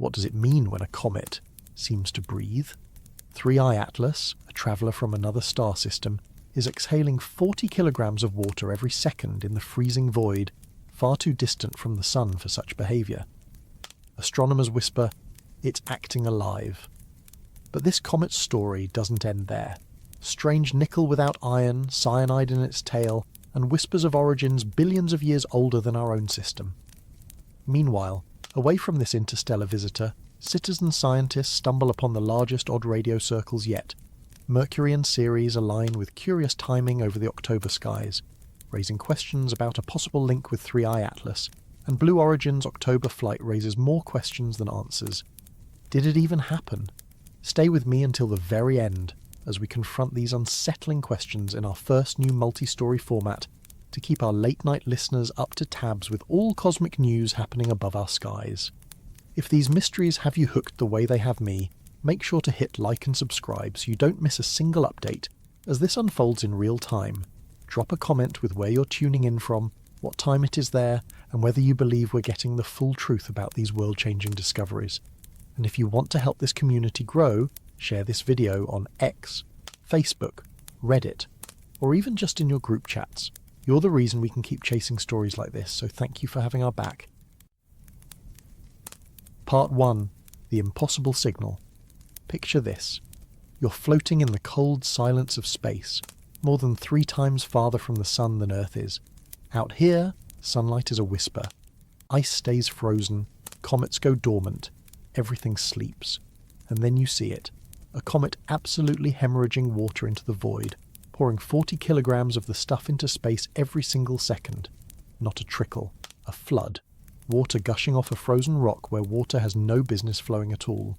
What does it mean when a comet seems to breathe? 3I Atlas, a traveller from another star system, is exhaling 40 kilograms of water every second in the freezing void, far too distant from the sun for such behaviour. Astronomers whisper, it's acting alive. But this comet's story doesn't end there. Strange nickel without iron, cyanide in its tail, and whispers of origins billions of years older than our own system. Meanwhile, away from this interstellar visitor, citizen scientists stumble upon the largest odd radio circles yet. Mercury and Ceres align with curious timing over the October skies, raising questions about a possible link with 3I Atlas, and Blue Origin's October flight raises more questions than answers. Did it even happen? Stay with me until the very end as we confront these unsettling questions in our first new multi-story format to keep our late-night listeners up to tabs with all cosmic news happening above our skies. If these mysteries have you hooked the way they have me, make sure to hit like and subscribe so you don't miss a single update as this unfolds in real time. Drop a comment with where you're tuning in from, what time it is there, and whether you believe we're getting the full truth about these world-changing discoveries. And if you want to help this community grow, share this video on X, Facebook, Reddit, or even just in your group chats. You're the reason we can keep chasing stories like this, so thank you for having our back. Part 1. The Impossible Signal. Picture this. You're floating in the cold silence of space, more than 3 times farther from the sun than Earth is. Out here, sunlight is a whisper. Ice stays frozen, comets go dormant, everything sleeps. And then you see it. A comet absolutely hemorrhaging water into the void, pouring 40 kilograms of the stuff into space every single second. Not a trickle, a flood. Water gushing off a frozen rock where water has no business flowing at all.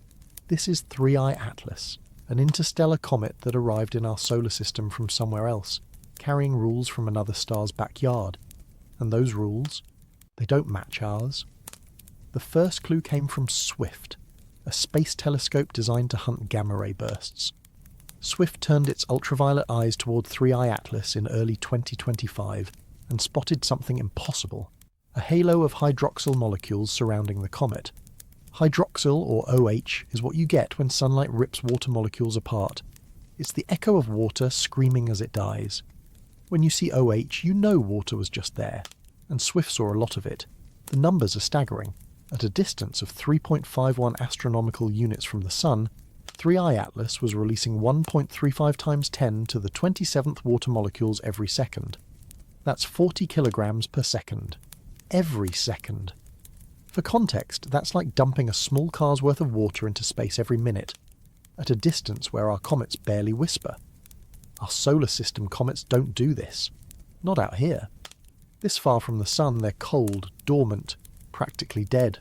This is 3I Atlas, an interstellar comet that arrived in our solar system from somewhere else, carrying rules from another star's backyard. And those rules, they don't match ours. The first clue came from SWIFT, a space telescope designed to hunt gamma-ray bursts. SWIFT turned its ultraviolet eyes toward 3I Atlas in early 2025 and spotted something impossible, a halo of hydroxyl molecules surrounding the comet. Hydroxyl, or OH, is what you get when sunlight rips water molecules apart. It's the echo of water screaming as it dies. When you see OH, you know water was just there, and SWIFT saw a lot of it. The numbers are staggering. At a distance of 3.51 astronomical units from the Sun, 3I Atlas was releasing 1.35 times 10 to the 27th water molecules every second. That's 40 kilograms per second. Every second. For context, that's like dumping a small car's worth of water into space every minute, at a distance where our comets barely whisper. Our solar system comets don't do this. Not out here. This far from the Sun, they're cold, dormant, practically dead.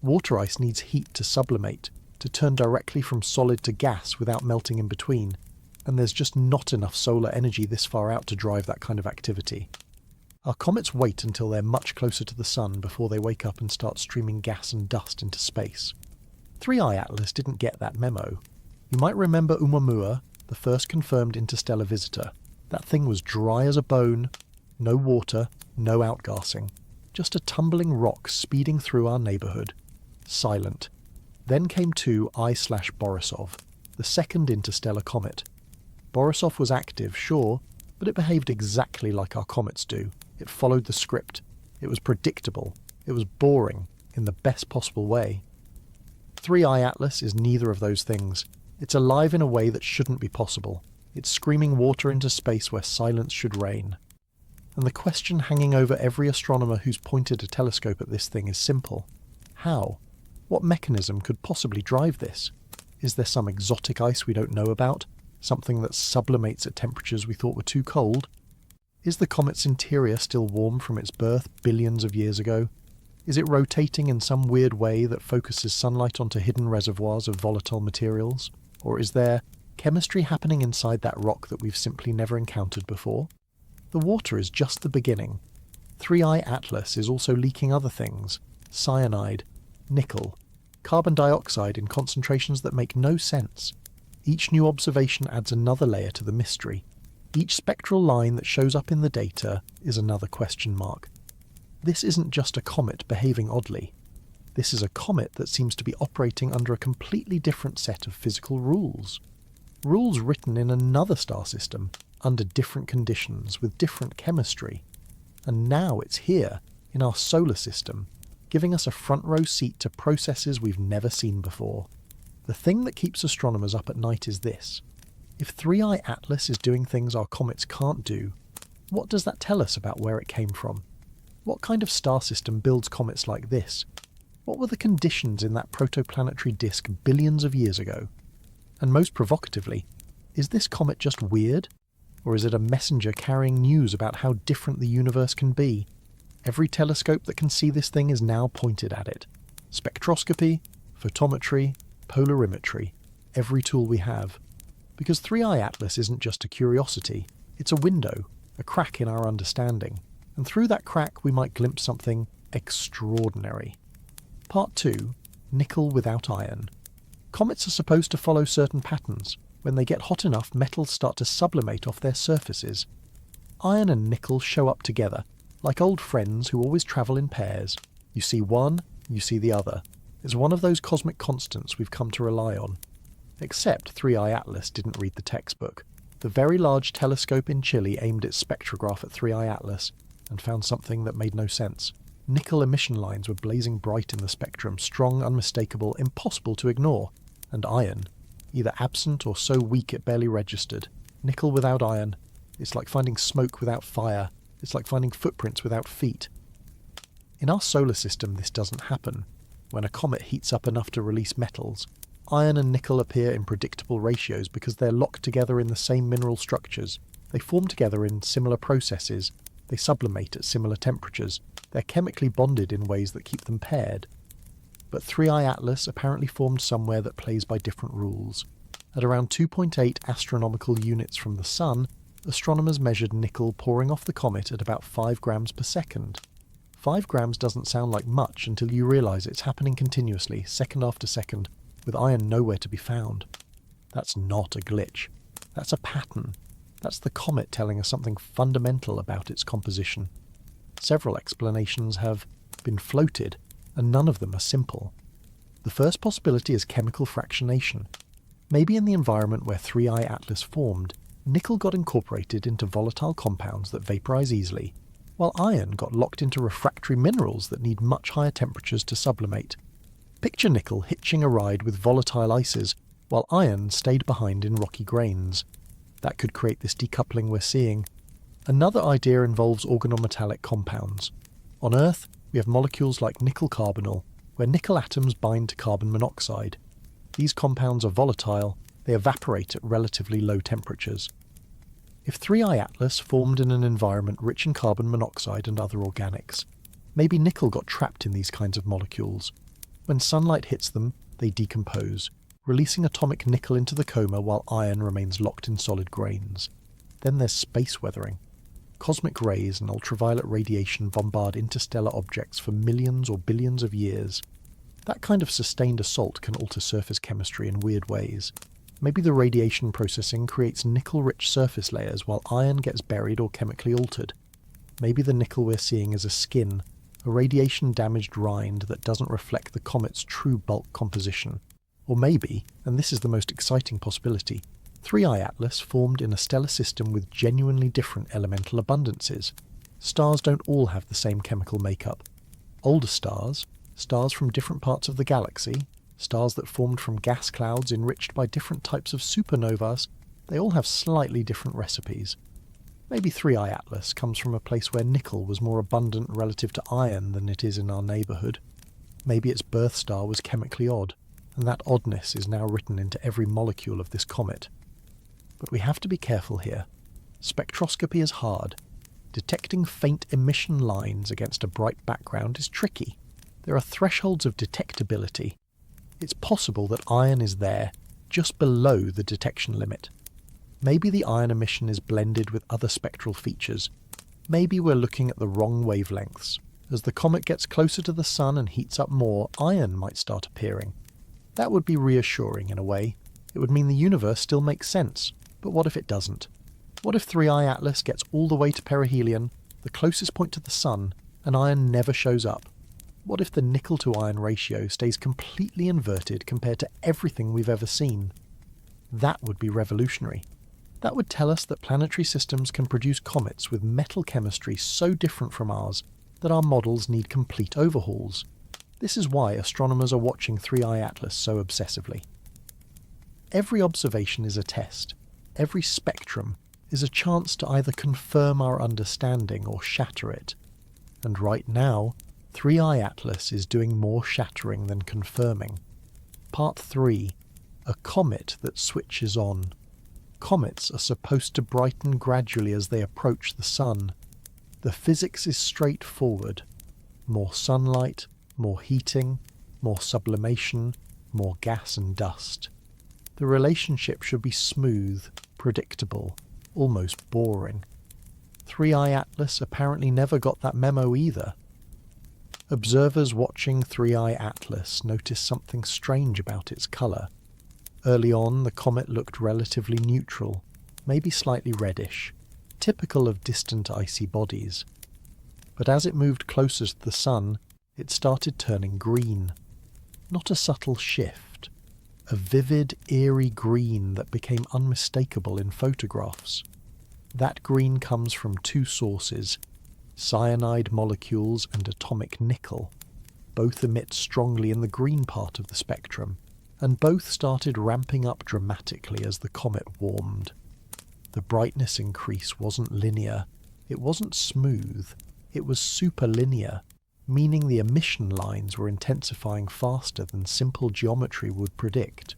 Water ice needs heat to sublimate, to turn directly from solid to gas without melting in between, and there's just not enough solar energy this far out to drive that kind of activity. Our comets wait until they're much closer to the Sun before they wake up and start streaming gas and dust into space. 3I Atlas didn't get that memo. You might remember Oumuamua, the first confirmed interstellar visitor. That thing was dry as a bone, no water, no outgassing. Just a tumbling rock speeding through our neighbourhood. Silent. Then came 2I/Borisov, the second interstellar comet. Borisov was active, sure, but it behaved exactly like our comets do. It followed the script. It was predictable. It was boring, in the best possible way. 3I Atlas is neither of those things. It's alive in a way that shouldn't be possible. It's screaming water into space where silence should reign. And the question hanging over every astronomer who's pointed a telescope at this thing is simple. How? What mechanism could possibly drive this? Is there some exotic ice we don't know about? Something that sublimates at temperatures we thought were too cold? Is the comet's interior still warm from its birth billions of years ago? Is it rotating in some weird way that focuses sunlight onto hidden reservoirs of volatile materials? Or is there chemistry happening inside that rock that we've simply never encountered before? The water is just the beginning. 3I Atlas is also leaking other things. Cyanide, nickel, carbon dioxide in concentrations that make no sense. Each new observation adds another layer to the mystery. Each spectral line that shows up in the data is another question mark. This isn't just a comet behaving oddly. This is a comet that seems to be operating under a completely different set of physical rules. Rules written in another star system, under different conditions, with different chemistry. And now it's here, in our solar system, giving us a front row seat to processes we've never seen before. The thing that keeps astronomers up at night is this. If 3i Atlas is doing things our comets can't do, what does that tell us about where it came from? What kind of star system builds comets like this? What were the conditions in that protoplanetary disk billions of years ago? And most provocatively, is this comet just weird? Or is it a messenger carrying news about how different the universe can be? Every telescope that can see this thing is now pointed at it. Spectroscopy, photometry, polarimetry, every tool we have. Because 3i Atlas isn't just a curiosity, it's a window, a crack in our understanding. And through that crack we might glimpse something extraordinary. Part 2. Nickel without iron. Comets are supposed to follow certain patterns. When they get hot enough, metals start to sublimate off their surfaces. Iron and nickel show up together, like old friends who always travel in pairs. You see one, you see the other. It's one of those cosmic constants we've come to rely on. Except 3i Atlas didn't read the textbook. The Very Large Telescope in Chile aimed its spectrograph at 3i Atlas and found something that made no sense. Nickel emission lines were blazing bright in the spectrum, strong, unmistakable, impossible to ignore. And iron, either absent or so weak it barely registered. Nickel without iron. It's like finding smoke without fire. It's like finding footprints without feet. In our solar system, this doesn't happen. When a comet heats up enough to release metals, iron and nickel appear in predictable ratios because they're locked together in the same mineral structures. They form together in similar processes. They sublimate at similar temperatures. They're chemically bonded in ways that keep them paired. But 3i Atlas apparently formed somewhere that plays by different rules. At around 2.8 astronomical units from the Sun, astronomers measured nickel pouring off the comet at about 5 grams per second. 5 grams doesn't sound like much until you realise it's happening continuously, second after second, with iron nowhere to be found. That's not a glitch. That's a pattern. That's the comet telling us something fundamental about its composition. Several explanations have been floated, and none of them are simple. The first possibility is chemical fractionation. Maybe in the environment where 3i Atlas formed, nickel got incorporated into volatile compounds that vaporize easily, while iron got locked into refractory minerals that need much higher temperatures to sublimate. Picture nickel hitching a ride with volatile ices, while iron stayed behind in rocky grains. That could create this decoupling we're seeing. Another idea involves organometallic compounds. On Earth, we have molecules like nickel carbonyl, where nickel atoms bind to carbon monoxide. These compounds are volatile, they evaporate at relatively low temperatures. If 3i Atlas formed in an environment rich in carbon monoxide and other organics, maybe nickel got trapped in these kinds of molecules. When sunlight hits them, they decompose, releasing atomic nickel into the coma while iron remains locked in solid grains. Then there's space weathering. Cosmic rays and ultraviolet radiation bombard interstellar objects for millions or billions of years. That kind of sustained assault can alter surface chemistry in weird ways. Maybe the radiation processing creates nickel-rich surface layers while iron gets buried or chemically altered. Maybe the nickel we're seeing is a skin, a radiation-damaged rind that doesn't reflect the comet's true bulk composition. Or maybe, and this is the most exciting possibility, 3i Atlas formed in a stellar system with genuinely different elemental abundances. Stars don't all have the same chemical makeup. Older stars, stars from different parts of the galaxy, stars that formed from gas clouds enriched by different types of supernovas, they all have slightly different recipes. Maybe 3i Atlas comes from a place where nickel was more abundant relative to iron than it is in our neighbourhood. Maybe its birth star was chemically odd, and that oddness is now written into every molecule of this comet. But we have to be careful here. Spectroscopy is hard. Detecting faint emission lines against a bright background is tricky. There are thresholds of detectability. It's possible that iron is there, just below the detection limit. Maybe the iron emission is blended with other spectral features. Maybe we're looking at the wrong wavelengths. As the comet gets closer to the Sun and heats up more, iron might start appearing. That would be reassuring in a way. It would mean the universe still makes sense. But what if it doesn't? What if 3i Atlas gets all the way to perihelion, the closest point to the Sun, and iron never shows up? What if the nickel to iron ratio stays completely inverted compared to everything we've ever seen? That would be revolutionary. That would tell us that planetary systems can produce comets with metal chemistry so different from ours that our models need complete overhauls. This is why astronomers are watching 3I Atlas so obsessively. Every observation is a test. Every spectrum is a chance to either confirm our understanding or shatter it. And right now, 3I Atlas is doing more shattering than confirming. Part 3. A comet that switches on. Comets are supposed to brighten gradually as they approach the sun. The physics is straightforward. More sunlight, more heating, more sublimation, more gas and dust. The relationship should be smooth, predictable, almost boring. 3I Atlas apparently never got that memo either. Observers watching 3I Atlas noticed something strange about its colour. Early on, the comet looked relatively neutral, maybe slightly reddish, typical of distant icy bodies. But as it moved closer to the sun, it started turning green. Not a subtle shift. A vivid, eerie green that became unmistakable in photographs. That green comes from two sources: cyanide molecules and atomic nickel. Both emit strongly in the green part of the spectrum, and both started ramping up dramatically as the comet warmed. The brightness increase wasn't linear, it wasn't smooth, it was superlinear, meaning the emission lines were intensifying faster than simple geometry would predict.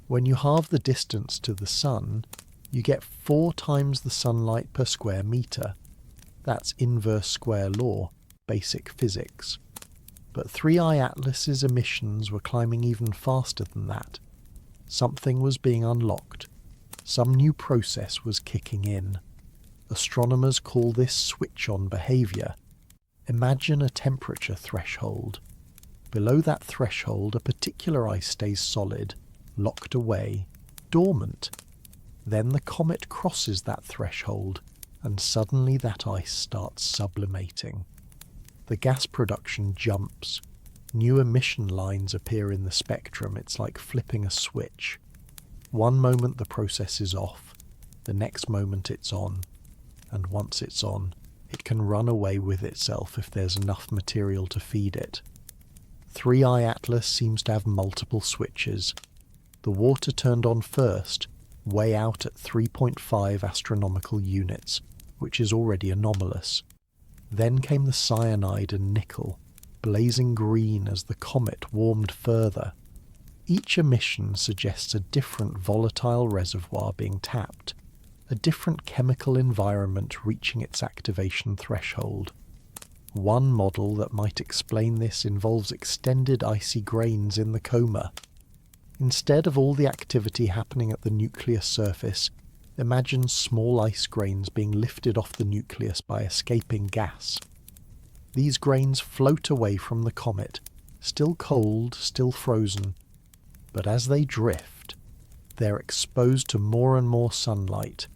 When you halve the distance to the sun, you get 4 times the sunlight per square metre. That's inverse square law, basic physics. But 3I Atlas's emissions were climbing even faster than that. Something was being unlocked. Some new process was kicking in. Astronomers call this switch-on behaviour. Imagine a temperature threshold. Below that threshold, a particular ice stays solid, locked away, dormant. Then the comet crosses that threshold, and suddenly that ice starts sublimating. The gas production jumps. New emission lines appear in the spectrum. It's like flipping a switch. One moment the process is off, the next moment it's on. And once it's on, it can run away with itself if there's enough material to feed it. 3I Atlas seems to have multiple switches. The water turned on first, way out at 3.5 astronomical units, which is already anomalous. Then came the cyanide and nickel, blazing green as the comet warmed further. Each emission suggests a different volatile reservoir being tapped, a different chemical environment reaching its activation threshold. One model that might explain this involves extended icy grains in the coma. Instead of all the activity happening at the nucleus surface, imagine small ice grains being lifted off the nucleus by escaping gas. These grains float away from the comet, still cold, still frozen, but as they drift, they're exposed to more and more sunlight.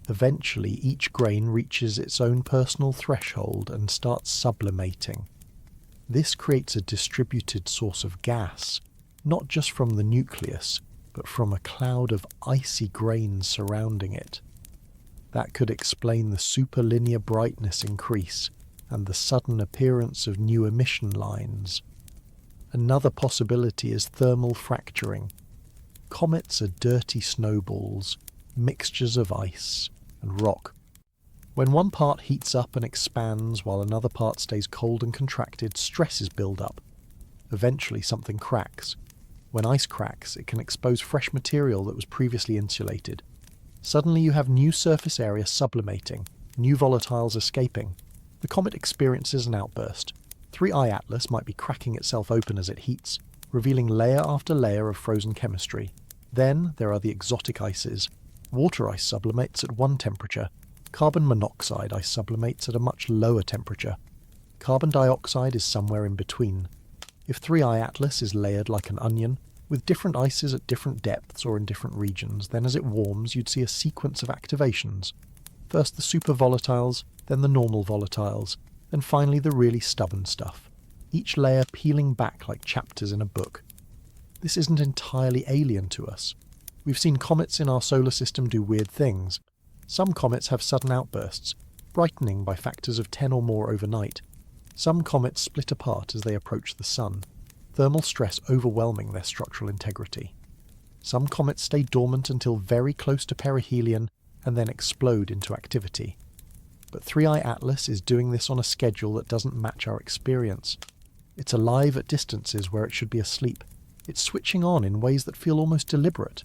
Eventually, each grain reaches its own personal threshold and starts sublimating. This creates a distributed source of gas, not just from the nucleus, but from a cloud of icy grains surrounding it. That could explain the superlinear brightness increase and the sudden appearance of new emission lines. Another possibility is thermal fracturing. Comets are dirty snowballs, mixtures of ice and rock. When one part heats up and expands while another part stays cold and contracted, stresses build up. Eventually something cracks. When ice cracks, it can expose fresh material that was previously insulated. Suddenly you have new surface area sublimating, new volatiles escaping. The comet experiences an outburst. 3I Atlas might be cracking itself open as it heats, revealing layer after layer of frozen chemistry. Then there are the exotic ices. Water ice sublimates at one temperature. Carbon monoxide ice sublimates at a much lower temperature. Carbon dioxide is somewhere in between. If 3I Atlas is layered like an onion, with different ices at different depths or in different regions, then as it warms you'd see a sequence of activations. First the super volatiles, then the normal volatiles, and finally the really stubborn stuff. each layer peeling back like chapters in a book. This isn't entirely alien to us. We've seen comets in our solar system do weird things. Some comets have sudden outbursts, brightening by factors of 10 or more overnight. Some comets split apart as they approach the Sun, thermal stress overwhelming their structural integrity. Some comets stay dormant until very close to perihelion and then explode into activity. But 3i Atlas is doing this on a schedule that doesn't match our experience. It's alive at distances where it should be asleep. It's switching on in ways that feel almost deliberate.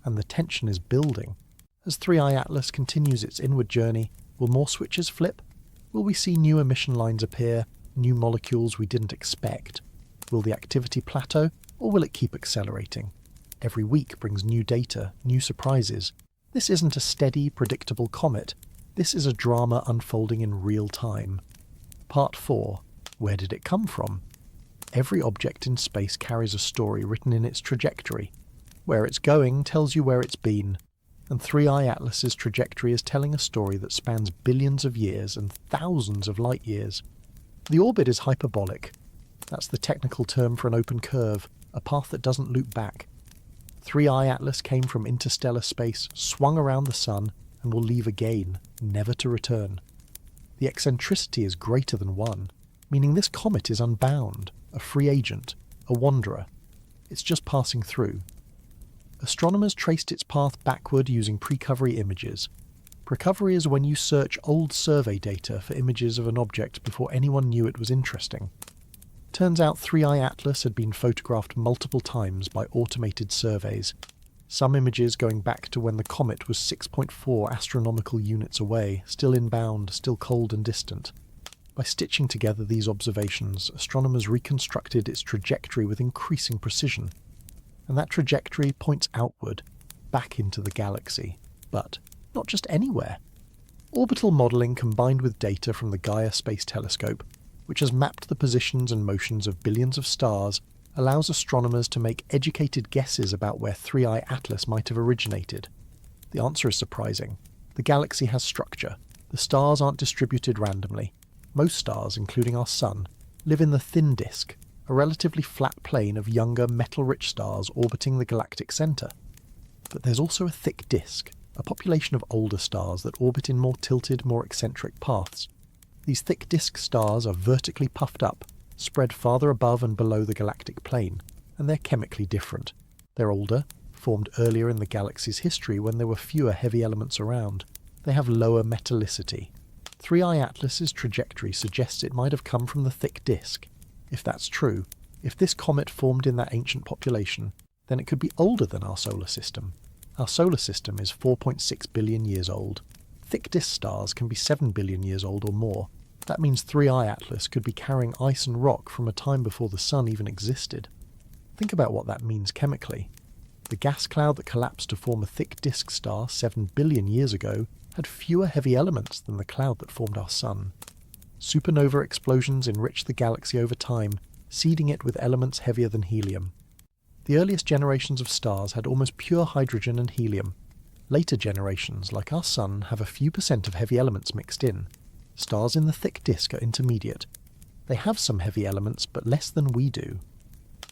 And the tension is building. As 3i Atlas continues its inward journey, will more switches flip? Will we see new emission lines appear, new molecules we didn't expect? Will the activity plateau, or will it keep accelerating? Every week brings new data, new surprises. This isn't a steady, predictable comet. This is a drama unfolding in real time. Part 4. Where did it come from? Every object in space carries a story written in its trajectory. Where it's going tells you where it's been, and 3i Atlas's trajectory is telling a story that spans billions of years and thousands of light years. The orbit is hyperbolic. That's the technical term for an open curve, a path that doesn't loop back. 3i Atlas came from interstellar space, swung around the Sun, and will leave again, never to return. The eccentricity is greater than 1, meaning this comet is unbound, a free agent, a wanderer. It's just passing through. Astronomers traced its path backward using precovery images. Precovery is when you search old survey data for images of an object before anyone knew it was interesting. Turns out 3i Atlas had been photographed multiple times by automated surveys, some images going back to when the comet was 6.4 astronomical units away, still inbound, still cold and distant. By stitching together these observations, astronomers reconstructed its trajectory with increasing precision. And that trajectory points outward, back into the galaxy. But not just anywhere. Orbital modelling combined with data from the Gaia Space Telescope, which has mapped the positions and motions of billions of stars, allows astronomers to make educated guesses about where 3i Atlas might have originated. The answer is surprising. The galaxy has structure. The stars aren't distributed randomly. Most stars, including our Sun, live in the thin disk, a relatively flat plane of younger metal-rich stars orbiting the galactic centre. But there's also a thick disk, a population of older stars that orbit in more tilted, more eccentric paths. These thick disk stars are vertically puffed up, spread farther above and below the galactic plane, and they're chemically different. They're older, formed earlier in the galaxy's history when there were fewer heavy elements around. They have lower metallicity. 3i Atlas's trajectory suggests it might have come from the thick disk. If that's true, if this comet formed in that ancient population, then it could be older than our solar system. Our solar system is 4.6 billion years old. Thick disk stars can be 7 billion years old or more. That means 3i Atlas could be carrying ice and rock from a time before the Sun even existed. Think about what that means chemically. The gas cloud that collapsed to form a thick disk star 7 billion years ago had fewer heavy elements than the cloud that formed our Sun. Supernova explosions enriched the galaxy over time, seeding it with elements heavier than helium. The earliest generations of stars had almost pure hydrogen and helium. Later generations, like our Sun, have a few percent of heavy elements mixed in. Stars in the thick disk are intermediate. They have some heavy elements, but less than we do.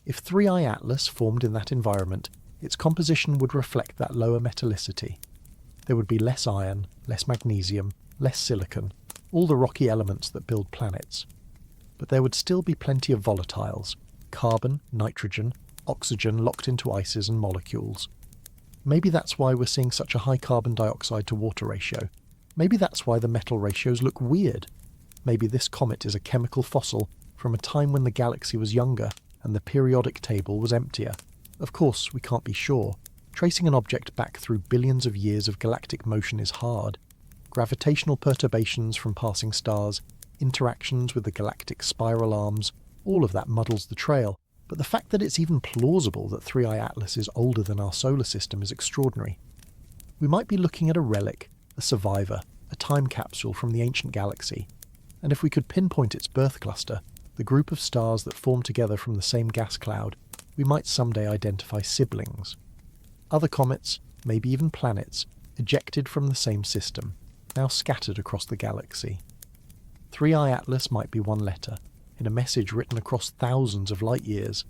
If 3i Atlas formed in that environment, its composition would reflect that lower metallicity. There would be less iron, less magnesium, less silicon, all the rocky elements that build planets. But there would still be plenty of volatiles, carbon, nitrogen, oxygen locked into ices and molecules. Maybe that's why we're seeing such a high carbon dioxide to water ratio. Maybe that's why the metal ratios look weird. Maybe this comet is a chemical fossil from a time when the galaxy was younger and the periodic table was emptier. Of course, we can't be sure. Tracing an object back through billions of years of galactic motion is hard. Gravitational perturbations from passing stars, interactions with the galactic spiral arms, all of that muddles the trail. But the fact that it's even plausible that 3i Atlas is older than our solar system is extraordinary. We might be looking at a relic, a survivor, a time capsule from the ancient galaxy. And if we could pinpoint its birth cluster, the group of stars that form together from the same gas cloud, we might someday identify siblings. Other comets, maybe even planets, ejected from the same system, now scattered across the galaxy. 3i Atlas might be one letter. in a message written across thousands of light years,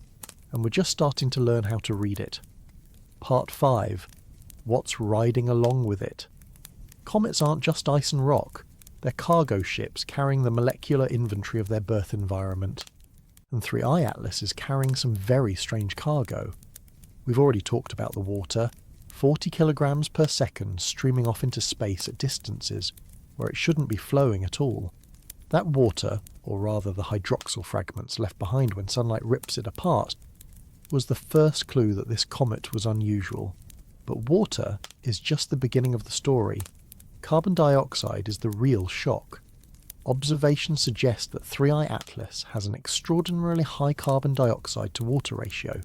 and we're just starting to learn how to read it. Part 5. What's riding along with it? Comets aren't just ice and rock, they're cargo ships carrying the molecular inventory of their birth environment. And 3I Atlas is carrying some very strange cargo. We've already talked about the water, 40 kilograms per second streaming off into space at distances where it shouldn't be flowing at all. That water, or rather the hydroxyl fragments left behind when sunlight rips it apart, was the first clue that this comet was unusual. But water is just the beginning of the story. Carbon dioxide is the real shock. Observations suggest that 3I Atlas has an extraordinarily high carbon dioxide to water ratio.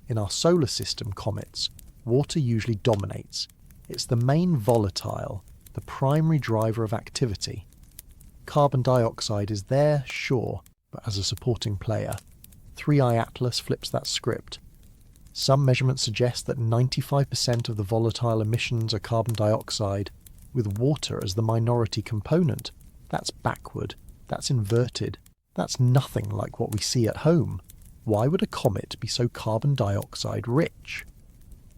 In our solar system comets, water usually dominates. It's the main volatile, the primary driver of activity. Carbon dioxide is there, sure, but as a supporting player. 3I Atlas flips that script. Some measurements suggest that 95% of the volatile emissions are carbon dioxide, with water as the minority component. That's backward, that's inverted, that's nothing like what we see at home. Why would a comet be so carbon dioxide rich?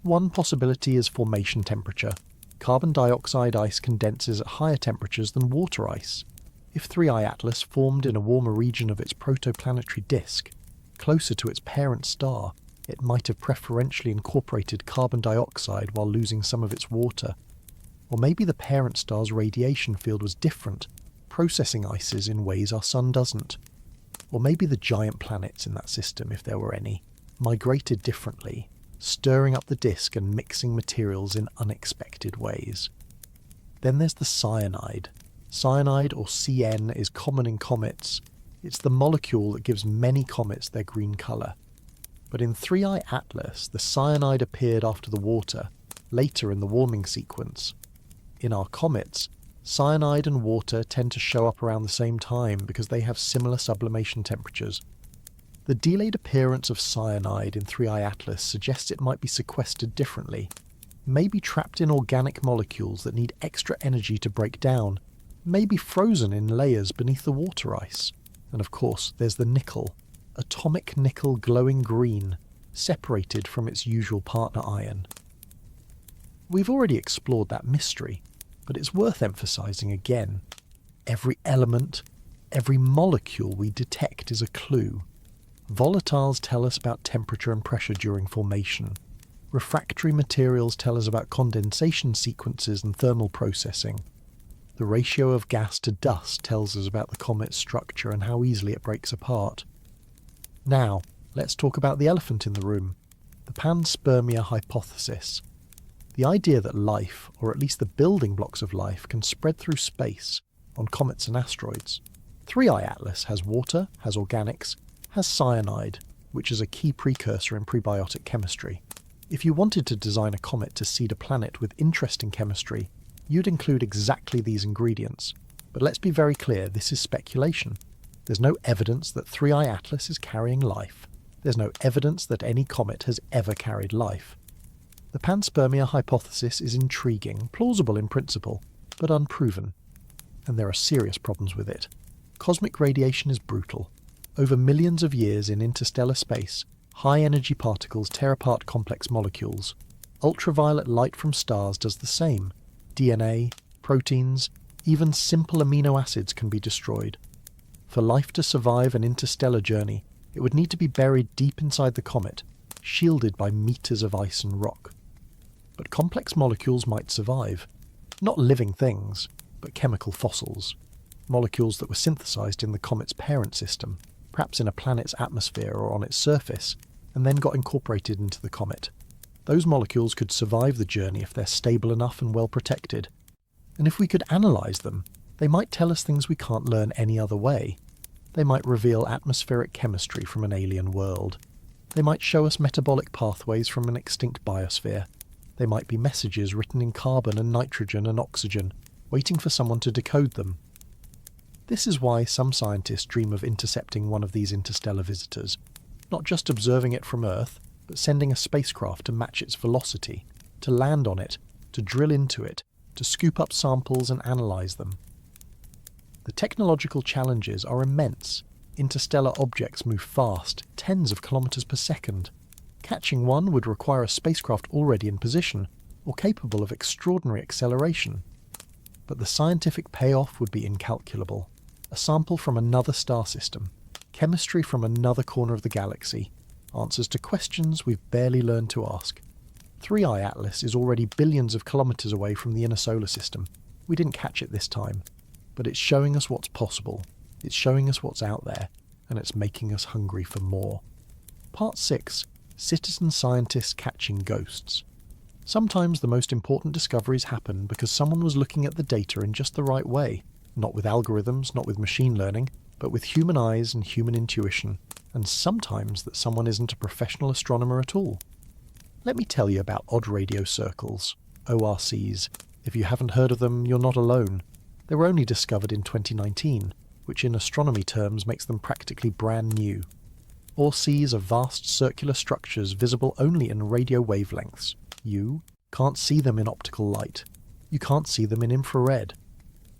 One possibility is formation temperature. Carbon dioxide ice condenses at higher temperatures than water ice. If 3I Atlas formed in a warmer region of its protoplanetary disk, closer to its parent star, it might have preferentially incorporated carbon dioxide while losing some of its water. Or maybe the parent star's radiation field was different, processing ices in ways our Sun doesn't. Or maybe the giant planets in that system, if there were any, migrated differently, stirring up the disk and mixing materials in unexpected ways. Then there's the cyanide. Cyanide, or CN, is common in comets. It's the molecule that gives many comets their green colour. But in 3I Atlas, the cyanide appeared after the water, later in the warming sequence. In our comets, cyanide and water tend to show up around the same time because they have similar sublimation temperatures. The delayed appearance of cyanide in 3I Atlas suggests it might be sequestered differently, maybe trapped in organic molecules that need extra energy to break down, maybe frozen in layers beneath the water ice. And of course, there's the nickel, atomic nickel glowing green, separated from its usual partner iron. We've already explored that mystery, but it's worth emphasizing again. Every element, every molecule we detect is a clue. Volatiles tell us about temperature and pressure during formation. Refractory materials tell us about condensation sequences and thermal processing. The ratio of gas to dust tells us about the comet's structure and how easily it breaks apart. Now, let's talk about the elephant in the room, the panspermia hypothesis. The idea that life, or at least the building blocks of life, can spread through space, on comets and asteroids. 3I Atlas has water, has organics, has cyanide, which is a key precursor in prebiotic chemistry. If you wanted to design a comet to seed a planet with interesting chemistry, you'd include exactly these ingredients. But let's be very clear, this is speculation. There's no evidence that 3I Atlas is carrying life. There's no evidence that any comet has ever carried life. The panspermia hypothesis is intriguing, plausible in principle, but unproven. And there are serious problems with it. Cosmic radiation is brutal. Over millions of years in interstellar space, high-energy particles tear apart complex molecules. Ultraviolet light from stars does the same. DNA, proteins, even simple amino acids can be destroyed. For life to survive an interstellar journey, it would need to be buried deep inside the comet, shielded by meters of ice and rock. But complex molecules might survive. Not living things, but chemical fossils. Molecules that were synthesized in the comet's parent system, perhaps in a planet's atmosphere or on its surface, and then got incorporated into the comet. Those molecules could survive the journey if they're stable enough and well protected. And if we could analyze them, they might tell us things we can't learn any other way. They might reveal atmospheric chemistry from an alien world. They might show us metabolic pathways from an extinct biosphere. They might be messages written in carbon and nitrogen and oxygen, waiting for someone to decode them. This is why some scientists dream of intercepting one of these interstellar visitors, not just observing it from Earth, but sending a spacecraft to match its velocity, to land on it, to drill into it, to scoop up samples and analyze them. The technological challenges are immense. interstellar objects move fast, tens of kilometers per second. Catching one would require a spacecraft already in position, or capable of extraordinary acceleration. But the scientific payoff would be incalculable. A sample from another star system, chemistry from another corner of the galaxy, answers to questions we've barely learned to ask. 3i Atlas is already billions of kilometers away from the inner solar system. We didn't catch it this time, but it's showing us what's possible, it's showing us what's out there, and it's making us hungry for more. Part 6. Citizen scientists catching ghosts. Sometimes the most important discoveries happen because someone was looking at the data in just the right way, not with algorithms, not with machine learning, but with human eyes and human intuition, and sometimes that someone isn't a professional astronomer at all. Let me tell you about odd radio circles, ORCs. If you haven't heard of them, you're not alone. They were only discovered in 2019, which in astronomy terms makes them practically brand new. ORCs are vast circular structures visible only in radio wavelengths. You can't see them in optical light. You can't see them in infrared.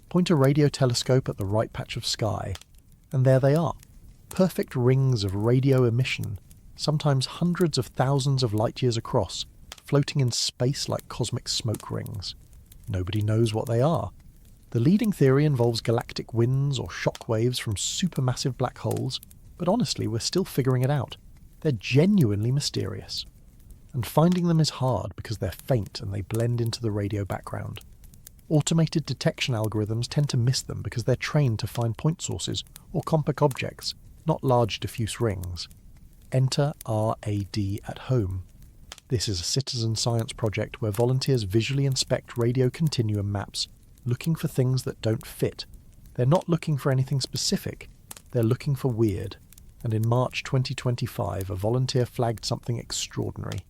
Point a radio telescope at the right patch of sky, and there they are. Perfect rings of radio emission, sometimes hundreds of thousands of light years across, floating in space like cosmic smoke rings. Nobody knows what they are. The leading theory involves galactic winds or shock waves from supermassive black holes, but honestly, we're still figuring it out. They're genuinely mysterious. And finding them is hard because they're faint and they blend into the radio background. Automated detection algorithms tend to miss them because they're trained to find point sources or compact objects, not large diffuse rings. Enter RAD at Home. This is a citizen science project where volunteers visually inspect radio continuum maps, looking for things that don't fit. They're not looking for anything specific, they're looking for weird. And in March 2025, a volunteer flagged something extraordinary.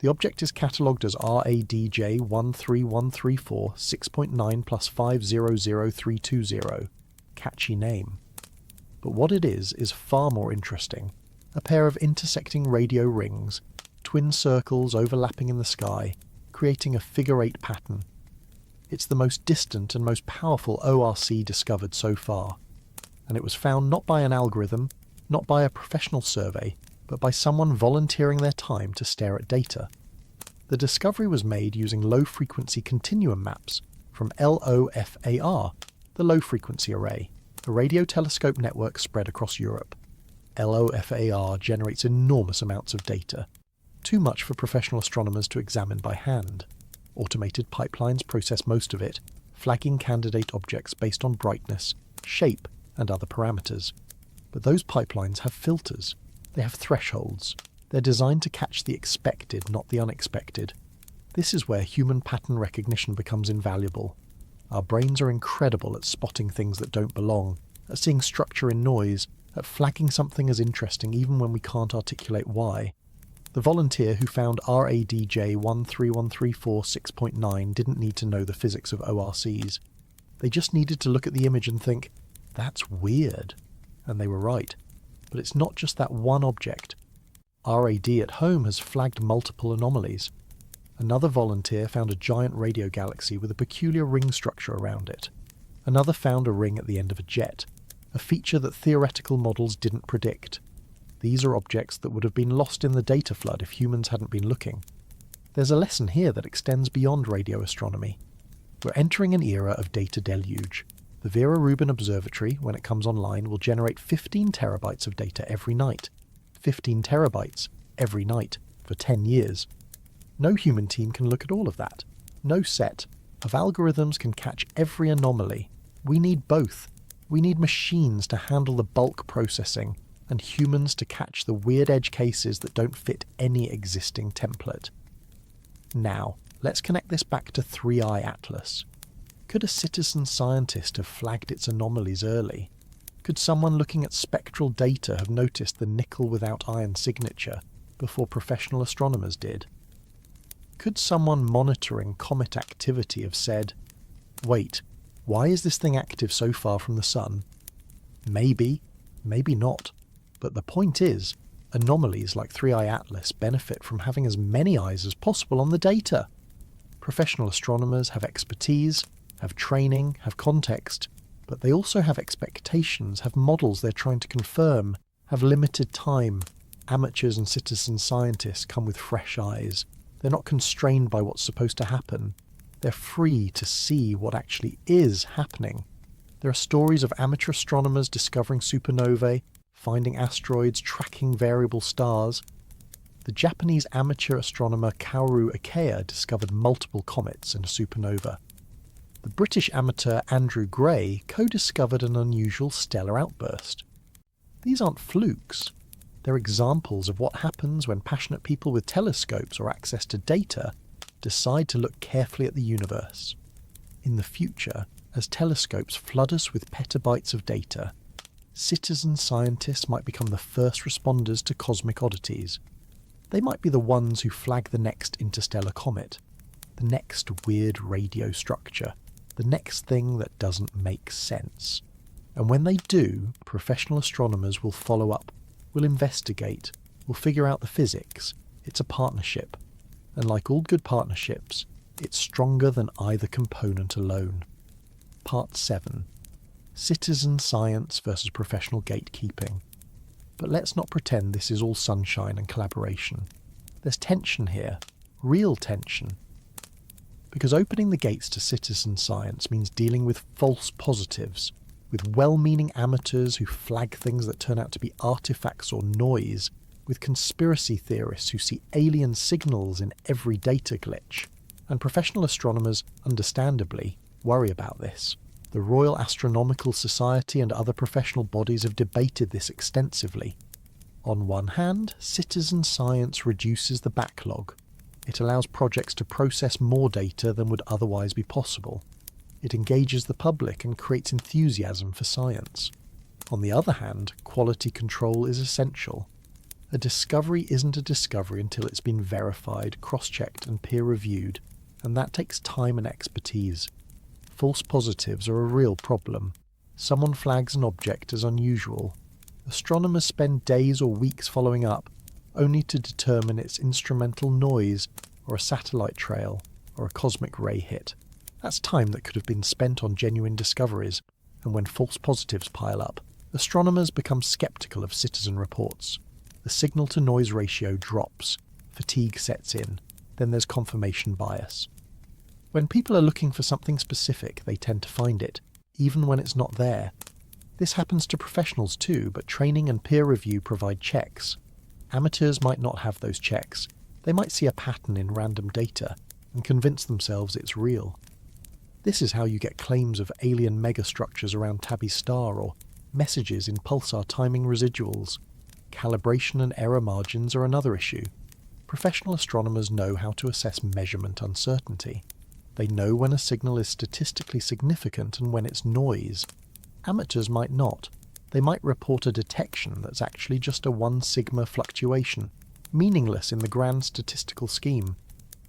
The object is catalogued as RADJ 13134 6.9 plus 500320. Catchy name. But what it is far more interesting. A pair of intersecting radio rings, twin circles overlapping in the sky, creating a figure-8 pattern. It's the most distant and most powerful ORC discovered so far. And it was found not by an algorithm, not by a professional survey, but by someone volunteering their time to stare at data. The discovery was made using low-frequency continuum maps from LOFAR, the low-frequency array, a radio telescope network spread across Europe. LOFAR generates enormous amounts of data, too much for professional astronomers to examine by hand. Automated pipelines process most of it, flagging candidate objects based on brightness, shape, and other parameters. But those pipelines have filters. They have thresholds. They're designed to catch the expected, not the unexpected. This is where human pattern recognition becomes invaluable. Our brains are incredible at spotting things that don't belong, at seeing structure in noise, at flagging something as interesting even when we can't articulate why. The volunteer who found RADJ 13134 6.9 didn't need to know the physics of ORCs. They just needed to look at the image and think, that's weird. And they were right. But it's not just that one object. RAD at Home has flagged multiple anomalies. Another volunteer found a giant radio galaxy with a peculiar ring structure around it. Another found a ring at the end of a jet, a feature that theoretical models didn't predict. These are objects that would have been lost in the data flood if humans hadn't been looking. There's a lesson here that extends beyond radio astronomy. We're entering an era of data deluge. The Vera Rubin Observatory, when it comes online, will generate 15 terabytes of data every night. 15 terabytes every night for 10 years. No human team can look at all of that. No set of algorithms can catch every anomaly. We need both. We need machines to handle the bulk processing and humans to catch the weird edge cases that don't fit any existing template. Now, let's connect this back to 3i Atlas. Could a citizen scientist have flagged its anomalies early? Could someone looking at spectral data have noticed the nickel without iron signature before professional astronomers did? Could someone monitoring comet activity have said, wait, why is this thing active so far from the sun? Maybe, maybe not. But the point is, anomalies like 3i Atlas benefit from having as many eyes as possible on the data. Professional astronomers have expertise, have training, have context. But they also have expectations, have models they're trying to confirm, have limited time. Amateurs and citizen scientists come with fresh eyes. They're not constrained by what's supposed to happen. They're free to see what actually is happening. There are stories of amateur astronomers discovering supernovae, finding asteroids, tracking variable stars. The Japanese amateur astronomer Kaoru Ikea discovered multiple comets and a supernova. The British amateur Andrew Gray co-discovered an unusual stellar outburst. These aren't flukes. They're examples of what happens when passionate people with telescopes or access to data decide to look carefully at the universe. In the future, as telescopes flood us with petabytes of data, citizen scientists might become the first responders to cosmic oddities. They might be the ones who flag the next interstellar comet, the next weird radio structure, the next thing that doesn't make sense. And when they do, professional astronomers will follow up, will investigate, will figure out the physics. It's a partnership. And like all good partnerships, it's stronger than either component alone. Part 7. Citizen science versus professional gatekeeping. But let's not pretend this is all sunshine and collaboration. There's tension here, real tension. Because opening the gates to citizen science means dealing with false positives, with well-meaning amateurs who flag things that turn out to be artifacts or noise, with conspiracy theorists who see alien signals in every data glitch. And professional astronomers, understandably, worry about this. The Royal Astronomical Society and other professional bodies have debated this extensively. On one hand, citizen science reduces the backlog. It allows projects to process more data than would otherwise be possible. It engages the public and creates enthusiasm for science. On the other hand, quality control is essential. A discovery isn't a discovery until it's been verified, cross-checked and peer-reviewed, and that takes time and expertise. False positives are a real problem. Someone flags an object as unusual. Astronomers spend days or weeks following up, only to determine it's instrumental noise, or a satellite trail, or a cosmic ray hit. That's time that could have been spent on genuine discoveries, and when false positives pile up, astronomers become skeptical of citizen reports. The signal-to-noise ratio drops, fatigue sets in, then there's confirmation bias. When people are looking for something specific, they tend to find it, even when it's not there. This happens to professionals too, but training and peer review provide checks. Amateurs might not have those checks. They might see a pattern in random data and convince themselves it's real. This is how you get claims of alien megastructures around Tabby's star or messages in pulsar timing residuals. Calibration and error margins are another issue. Professional astronomers know how to assess measurement uncertainty. They know when a signal is statistically significant and when it's noise. Amateurs might not. They might report a detection that's actually just a 1 sigma fluctuation, meaningless in the grand statistical scheme.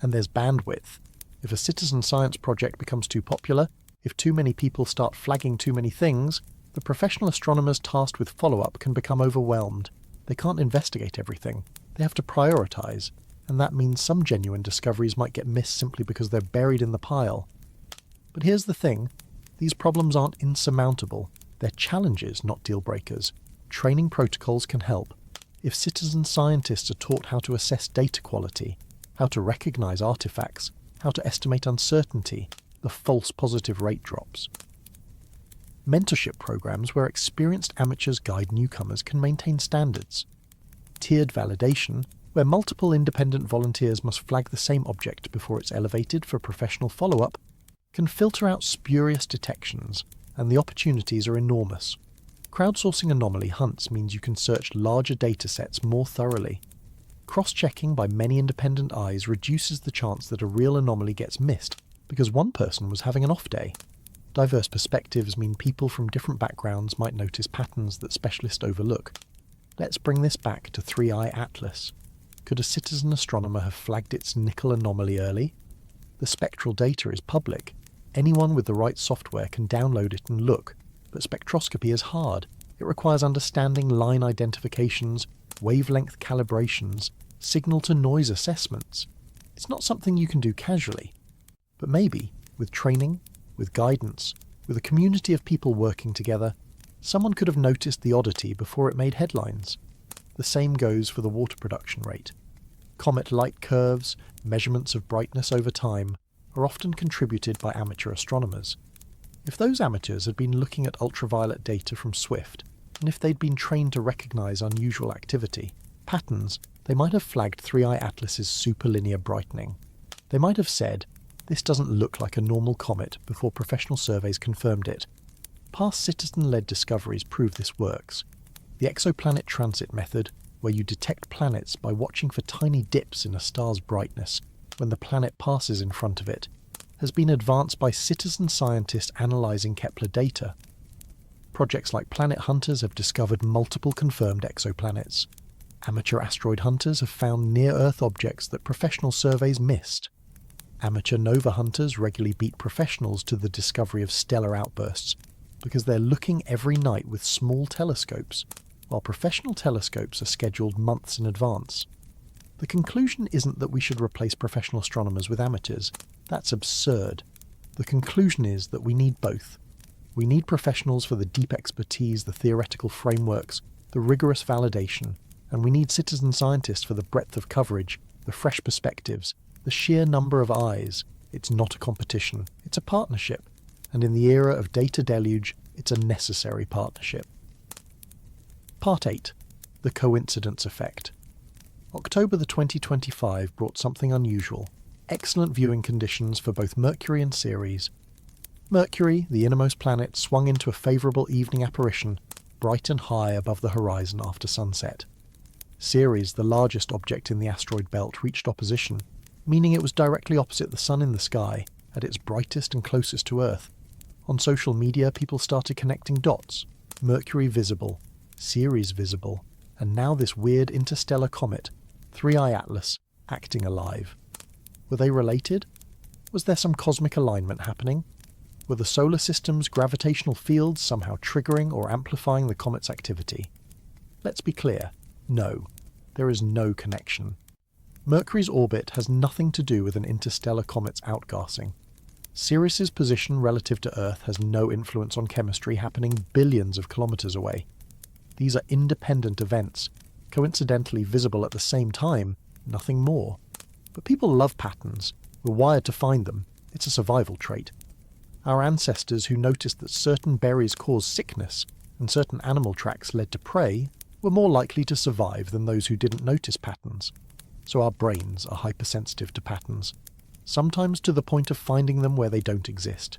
And there's bandwidth. If a citizen science project becomes too popular, if too many people start flagging too many things, the professional astronomers tasked with follow-up can become overwhelmed. They can't investigate everything. They have to prioritise, and that means some genuine discoveries might get missed simply because they're buried in the pile. But here's the thing. These problems aren't insurmountable. They're challenges, not deal-breakers. Training protocols can help. If citizen scientists are taught how to assess data quality, how to recognise artifacts, how to estimate uncertainty, the false positive rate drops. Mentorship programs where experienced amateurs guide newcomers can maintain standards. Tiered validation, where multiple independent volunteers must flag the same object before it's elevated for professional follow-up, can filter out spurious detections, and the opportunities are enormous. Crowdsourcing anomaly hunts means you can search larger datasets more thoroughly. Cross-checking by many independent eyes reduces the chance that a real anomaly gets missed because one person was having an off day. Diverse perspectives mean people from different backgrounds might notice patterns that specialists overlook. Let's bring this back to 3i Atlas. Could a citizen astronomer have flagged its nickel anomaly early? The spectral data is public. Anyone with the right software can download it and look, but spectroscopy is hard. It requires understanding line identifications, wavelength calibrations, signal-to-noise assessments. It's not something you can do casually. But maybe, with training, with guidance, With a community of people working together, someone could have noticed the oddity before it made headlines. The same goes for the water production rate. Comet light curves, measurements of brightness over time, are often contributed by amateur astronomers. If those amateurs had been looking at ultraviolet data from Swift, and if they'd been trained to recognise unusual activity, patterns, they might have flagged 3i Atlas's superlinear brightening. They might have said, "This doesn't look like a normal comet," before professional surveys confirmed it. Past citizen-led discoveries prove this works. The exoplanet transit method, where you detect planets by watching for tiny dips in a star's brightness when the planet passes in front of it, has been advanced by citizen scientists analysing Kepler data. Projects like Planet Hunters have discovered multiple confirmed exoplanets. Amateur asteroid hunters have found near-Earth objects that professional surveys missed. Amateur nova hunters regularly beat professionals to the discovery of stellar outbursts because they're looking every night with small telescopes, while professional telescopes are scheduled months in advance. The conclusion isn't that we should replace professional astronomers with amateurs. That's absurd. The conclusion is that we need both. We need professionals for the deep expertise, the theoretical frameworks, the rigorous validation, and we need citizen scientists for the breadth of coverage, the fresh perspectives, the sheer number of eyes. It's not a competition, it's a partnership. And in the era of data deluge, it's a necessary partnership. Part 8. The Coincidence Effect. October the 2025 brought something unusual. Excellent viewing conditions for both Mercury and Ceres. Mercury, the innermost planet, swung into a favourable evening apparition, bright and high above the horizon after sunset. Ceres, the largest object in the asteroid belt, reached opposition, meaning it was directly opposite the Sun in the sky, at its brightest and closest to Earth. On social media, people started connecting dots. Mercury visible, Ceres visible, and now this weird interstellar comet, 3i Atlas, acting alive. Were they related? Was there some cosmic alignment happening? Were the solar system's gravitational fields somehow triggering or amplifying the comet's activity? Let's be clear. No. There is no connection. Mercury's orbit has nothing to do with an interstellar comet's outgassing. Ceres's position relative to Earth has no influence on chemistry happening billions of kilometers away. These are independent events, coincidentally visible at the same time, nothing more. But people love patterns. We're wired to find them. It's a survival trait. Our ancestors who noticed that certain berries caused sickness and certain animal tracks led to prey were more likely to survive than those who didn't notice patterns. So our brains are hypersensitive to patterns, sometimes to the point of finding them where they don't exist.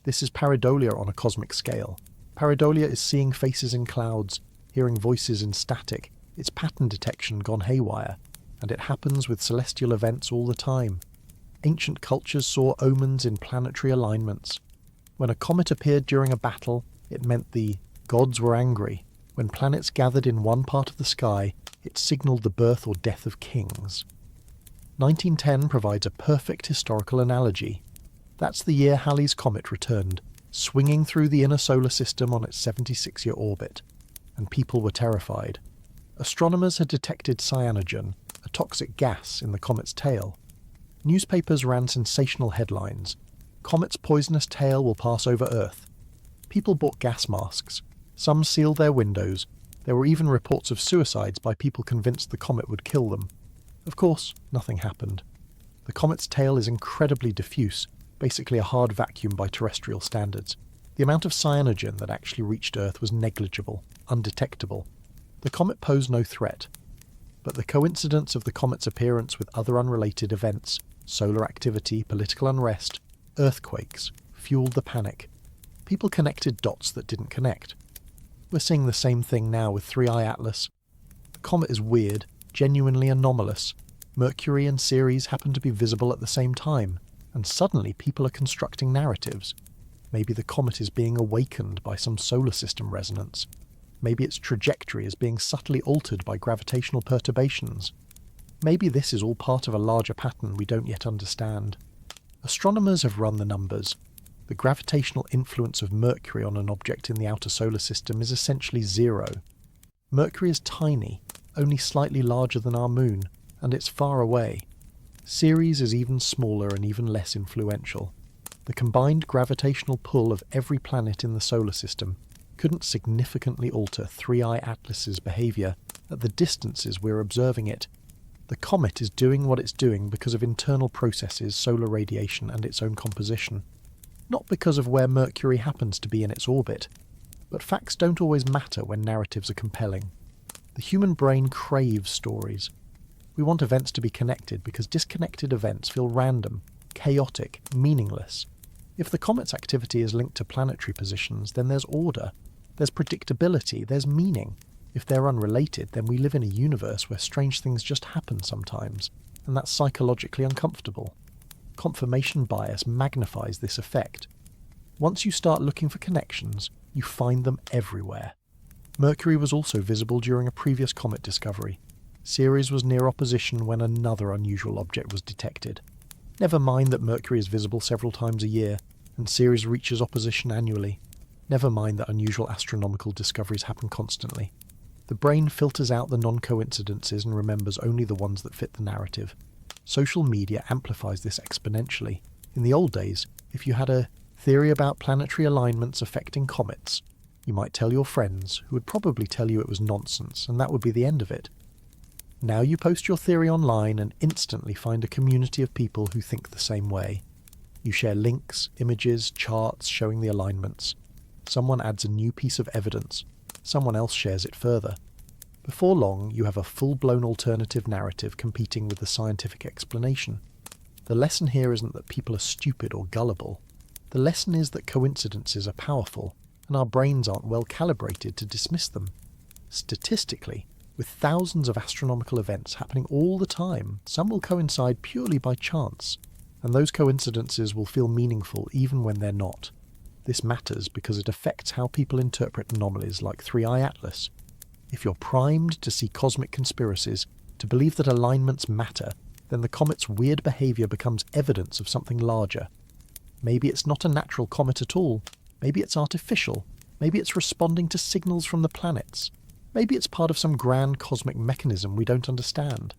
This is pareidolia on a cosmic scale. Pareidolia is seeing faces in clouds, hearing voices in static. It's pattern detection gone haywire, and it happens with celestial events all the time. Ancient cultures saw omens in planetary alignments. When a comet appeared during a battle, it meant the gods were angry. When planets gathered in one part of the sky, it signalled the birth or death of kings. 1910 provides a perfect historical analogy. That's the year Halley's Comet returned, swinging through the inner solar system on its 76-year orbit, and people were terrified. Astronomers had detected cyanogen, a toxic gas, in the comet's tail. Newspapers ran sensational headlines. Comet's poisonous tail will pass over Earth. People bought gas masks. Some sealed their windows. There were even reports of suicides by people convinced the comet would kill them. Of course, nothing happened. The comet's tail is incredibly diffuse, basically a hard vacuum by terrestrial standards. The amount of cyanogen that actually reached Earth was negligible, undetectable. The comet posed no threat. But the coincidence of the comet's appearance with other unrelated events, solar activity, political unrest, earthquakes, fueled the panic. People connected dots that didn't connect. We're seeing the same thing now with 3i Atlas. The comet is weird, genuinely anomalous. Mercury and Ceres happen to be visible at the same time, and suddenly people are constructing narratives. Maybe the comet is being awakened by some solar system resonance. Maybe its trajectory is being subtly altered by gravitational perturbations. Maybe this is all part of a larger pattern we don't yet understand. Astronomers have run the numbers. The gravitational influence of Mercury on an object in the outer solar system is essentially zero. Mercury is tiny, only slightly larger than our moon, and it's far away. Ceres is even smaller and even less influential. The combined gravitational pull of every planet in the solar system couldn't significantly alter 3I Atlas's behaviour at the distances we're observing it. The comet is doing what it's doing because of internal processes, solar radiation and its own composition, not because of where Mercury happens to be in its orbit. But facts don't always matter when narratives are compelling. The human brain craves stories. We want events to be connected because disconnected events feel random, chaotic, meaningless. If the comet's activity is linked to planetary positions, then there's order, there's predictability, there's meaning. If they're unrelated, then we live in a universe where strange things just happen sometimes, and that's psychologically uncomfortable. Confirmation bias magnifies this effect. Once you start looking for connections, you find them everywhere. Mercury was also visible during a previous comet discovery. Ceres was near opposition when another unusual object was detected. Never mind that Mercury is visible several times a year, and Ceres reaches opposition annually. Never mind that unusual astronomical discoveries happen constantly. The brain filters out the non-coincidences and remembers only the ones that fit the narrative. Social media amplifies this exponentially. In the old days, if you had a theory about planetary alignments affecting comets, you might tell your friends, who would probably tell you it was nonsense, and that would be the end of it. Now you post your theory online and instantly find a community of people who think the same way. You share links, images, charts showing the alignments. Someone adds a new piece of evidence. Someone else shares it further. Before long, you have a full-blown alternative narrative competing with the scientific explanation. The lesson here isn't that people are stupid or gullible. The lesson is that coincidences are powerful, and our brains aren't well calibrated to dismiss them. Statistically, with thousands of astronomical events happening all the time, some will coincide purely by chance, and those coincidences will feel meaningful even when they're not. This matters because it affects how people interpret anomalies like 3I Atlas. If you're primed to see cosmic conspiracies, to believe that alignments matter, then the comet's weird behaviour becomes evidence of something larger. Maybe it's not a natural comet at all. Maybe it's artificial. Maybe it's responding to signals from the planets. Maybe it's part of some grand cosmic mechanism we don't understand.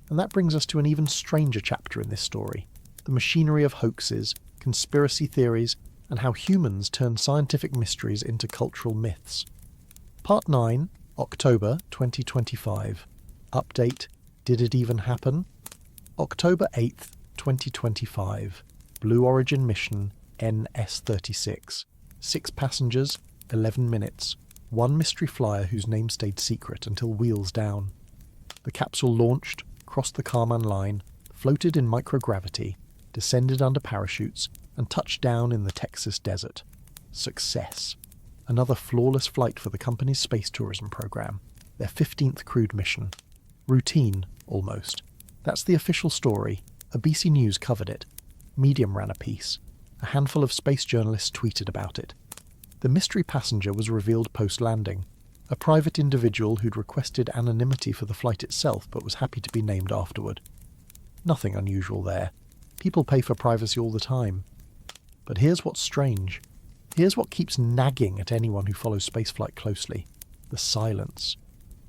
And that brings us to an even stranger chapter in this story: the machinery of hoaxes, conspiracy theories, and how humans turn scientific mysteries into cultural myths. Part 9, October 2025. Update: Did it even happen? October 8th, 2025. Blue Origin mission NS-36. 6 passengers, 11 minutes. One mystery flyer whose name stayed secret until wheels down. The capsule launched, crossed the Kármán line, floated in microgravity, descended under parachutes, and touched down in the Texas desert. Success. Another flawless flight for the company's space tourism program. Their 15th crewed mission. Routine, almost. That's the official story. A BC News covered it. Medium ran a piece. A handful of space journalists tweeted about it. The mystery passenger was revealed post-landing. A private individual who'd requested anonymity for the flight itself but was happy to be named afterward. Nothing unusual there. People pay for privacy all the time. But here's what's strange. Here's what keeps nagging at anyone who follows spaceflight closely. The silence.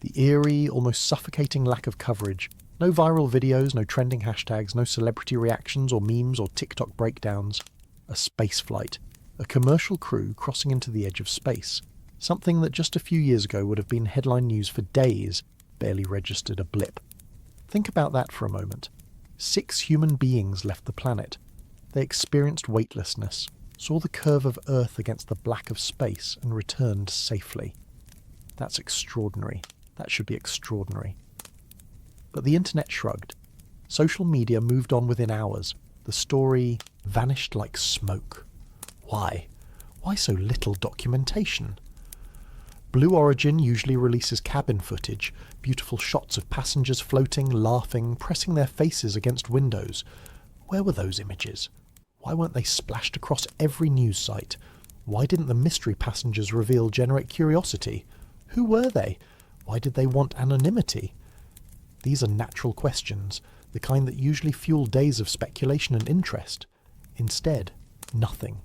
The eerie, almost suffocating lack of coverage. No viral videos, no trending hashtags, no celebrity reactions or memes or TikTok breakdowns. A spaceflight. A commercial crew crossing into the edge of space. Something that just a few years ago would have been headline news for days, barely registered a blip. Think about that for a moment. 6 human beings left the planet. They experienced weightlessness, saw the curve of Earth against the black of space, and returned safely. That's extraordinary. That should be extraordinary. But the internet shrugged. Social media moved on within hours. The story vanished like smoke. Why? Why so little documentation? Blue Origin usually releases cabin footage, beautiful shots of passengers floating, laughing, pressing their faces against windows. Where were those images? Why weren't they splashed across every news site? Why didn't the mystery passengers reveal generate curiosity? Who were they? Why did they want anonymity? These are natural questions, the kind that usually fuel days of speculation and interest. Instead, nothing.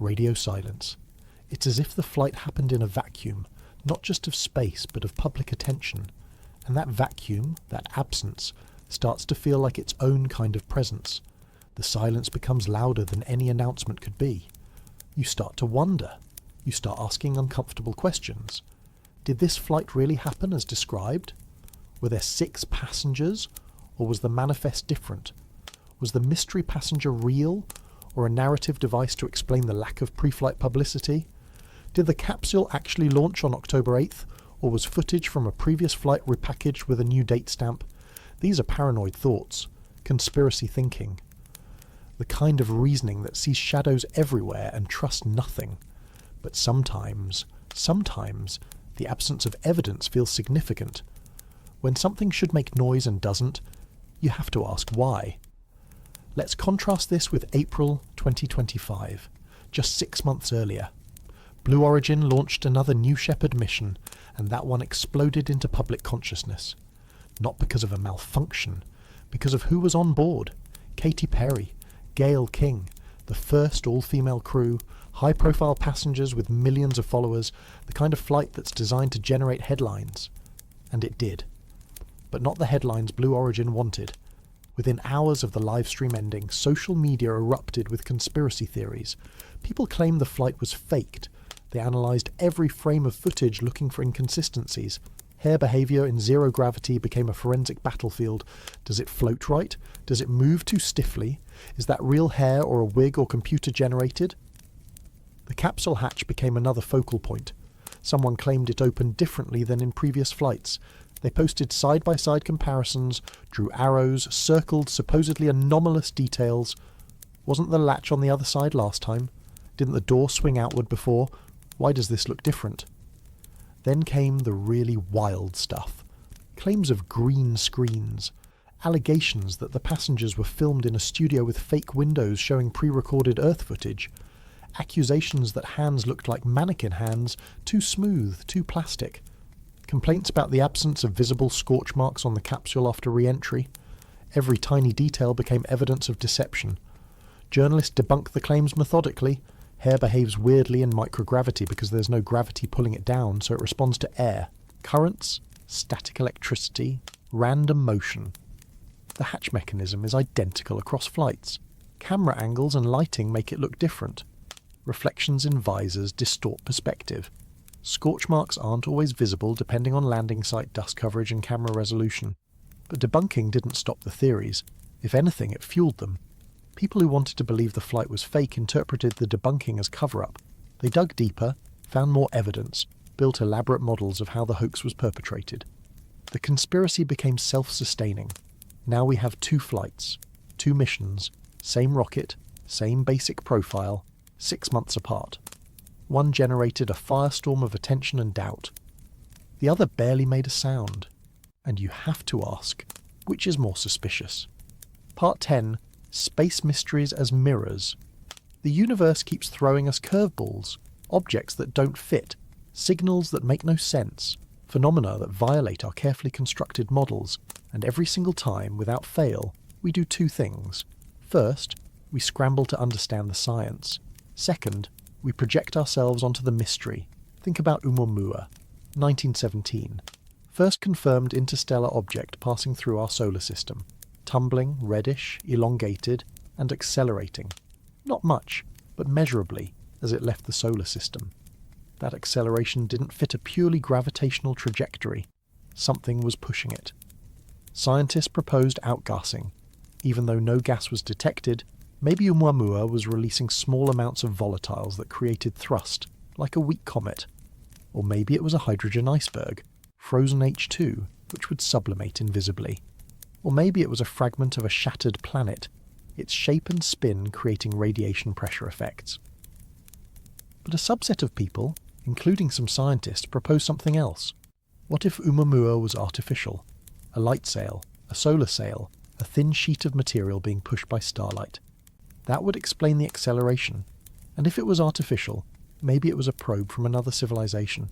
Radio silence. It's as if the flight happened in a vacuum, not just of space, but of public attention. And that vacuum, that absence, starts to feel like its own kind of presence. The silence becomes louder than any announcement could be. You start to wonder. You start asking uncomfortable questions. Did this flight really happen as described? Were there 6 passengers, or was the manifest different? Was the mystery passenger real, or a narrative device to explain the lack of pre-flight publicity? Did the capsule actually launch on October 8th, or was footage from a previous flight repackaged with a new date stamp? These are paranoid thoughts, conspiracy thinking. The kind of reasoning that sees shadows everywhere and trusts nothing. But sometimes, the absence of evidence feels significant. When something should make noise and doesn't, you have to ask why. Let's contrast this with April 2025, just 6 months earlier. Blue Origin launched another New Shepard mission, and that one exploded into public consciousness. Not because of a malfunction, because of who was on board. Katy Perry, Gayle King, the first all-female crew, high-profile passengers with millions of followers, the kind of flight that's designed to generate headlines. And it did. But not the headlines Blue Origin wanted. Within hours of the live stream ending, social media erupted with conspiracy theories. People claimed the flight was faked. They analysed every frame of footage looking for inconsistencies. Hair behaviour in zero gravity became a forensic battlefield. Does it float right? Does it move too stiffly? Is that real hair or a wig or computer generated? The capsule hatch became another focal point. Someone claimed it opened differently than in previous flights. They posted side-by-side comparisons, drew arrows, circled supposedly anomalous details. Wasn't the latch on the other side last time? Didn't the door swing outward before? Why does this look different? Then came the really wild stuff. Claims of green screens. Allegations that the passengers were filmed in a studio with fake windows showing pre-recorded Earth footage. Accusations that hands looked like mannequin hands, too smooth, too plastic. Complaints about the absence of visible scorch marks on the capsule after re-entry. Every tiny detail became evidence of deception. Journalists debunk the claims methodically. Hair behaves weirdly in microgravity because there's no gravity pulling it down, so it responds to air, currents, static electricity, random motion. The hatch mechanism is identical across flights. Camera angles and lighting make it look different. Reflections in visors distort perspective. Scorch marks aren't always visible depending on landing site dust coverage and camera resolution. But debunking didn't stop the theories. If anything, it fueled them. People who wanted to believe the flight was fake interpreted the debunking as cover-up. They dug deeper, found more evidence, built elaborate models of how the hoax was perpetrated. The conspiracy became self-sustaining. Now we have 2 flights, 2 missions, same rocket, same basic profile, 6 months apart. One generated a firestorm of attention and doubt. The other barely made a sound. And you have to ask, which is more suspicious? Part 10, Space Mysteries as Mirrors. The universe keeps throwing us curveballs, objects that don't fit, signals that make no sense, phenomena that violate our carefully constructed models, and every single time, without fail, we do 2 things. First, we scramble to understand the science. Second, we project ourselves onto the mystery. Think about Oumuamua, 1917. First confirmed interstellar object passing through our solar system. Tumbling, reddish, elongated, and accelerating. Not much, but measurably, as it left the solar system. That acceleration didn't fit a purely gravitational trajectory. Something was pushing it. Scientists proposed outgassing. Even though no gas was detected, maybe Oumuamua was releasing small amounts of volatiles that created thrust, like a weak comet. Or maybe it was a hydrogen iceberg, frozen H2, which would sublimate invisibly. Or maybe it was a fragment of a shattered planet, its shape and spin creating radiation pressure effects. But a subset of people, including some scientists, proposed something else. What if Oumuamua was artificial? A light sail, a solar sail, a thin sheet of material being pushed by starlight. That would explain the acceleration. And if it was artificial, maybe it was a probe from another civilization.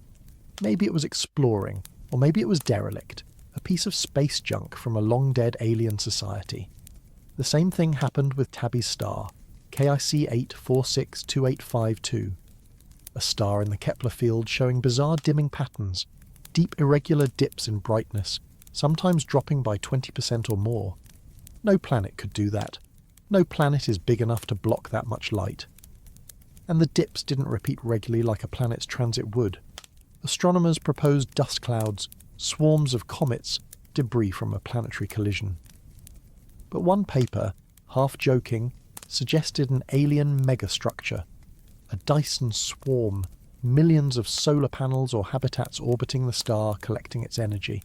Maybe it was exploring, or maybe it was derelict, a piece of space junk from a long-dead alien society. The same thing happened with Tabby's star, KIC 8462852. A star in the Kepler field showing bizarre dimming patterns, deep irregular dips in brightness, sometimes dropping by 20% or more. No planet could do that. No planet is big enough to block that much light. And the dips didn't repeat regularly like a planet's transit would. Astronomers proposed dust clouds, swarms of comets, debris from a planetary collision. But one paper, half joking, suggested an alien megastructure, a Dyson swarm, millions of solar panels or habitats orbiting the star collecting its energy.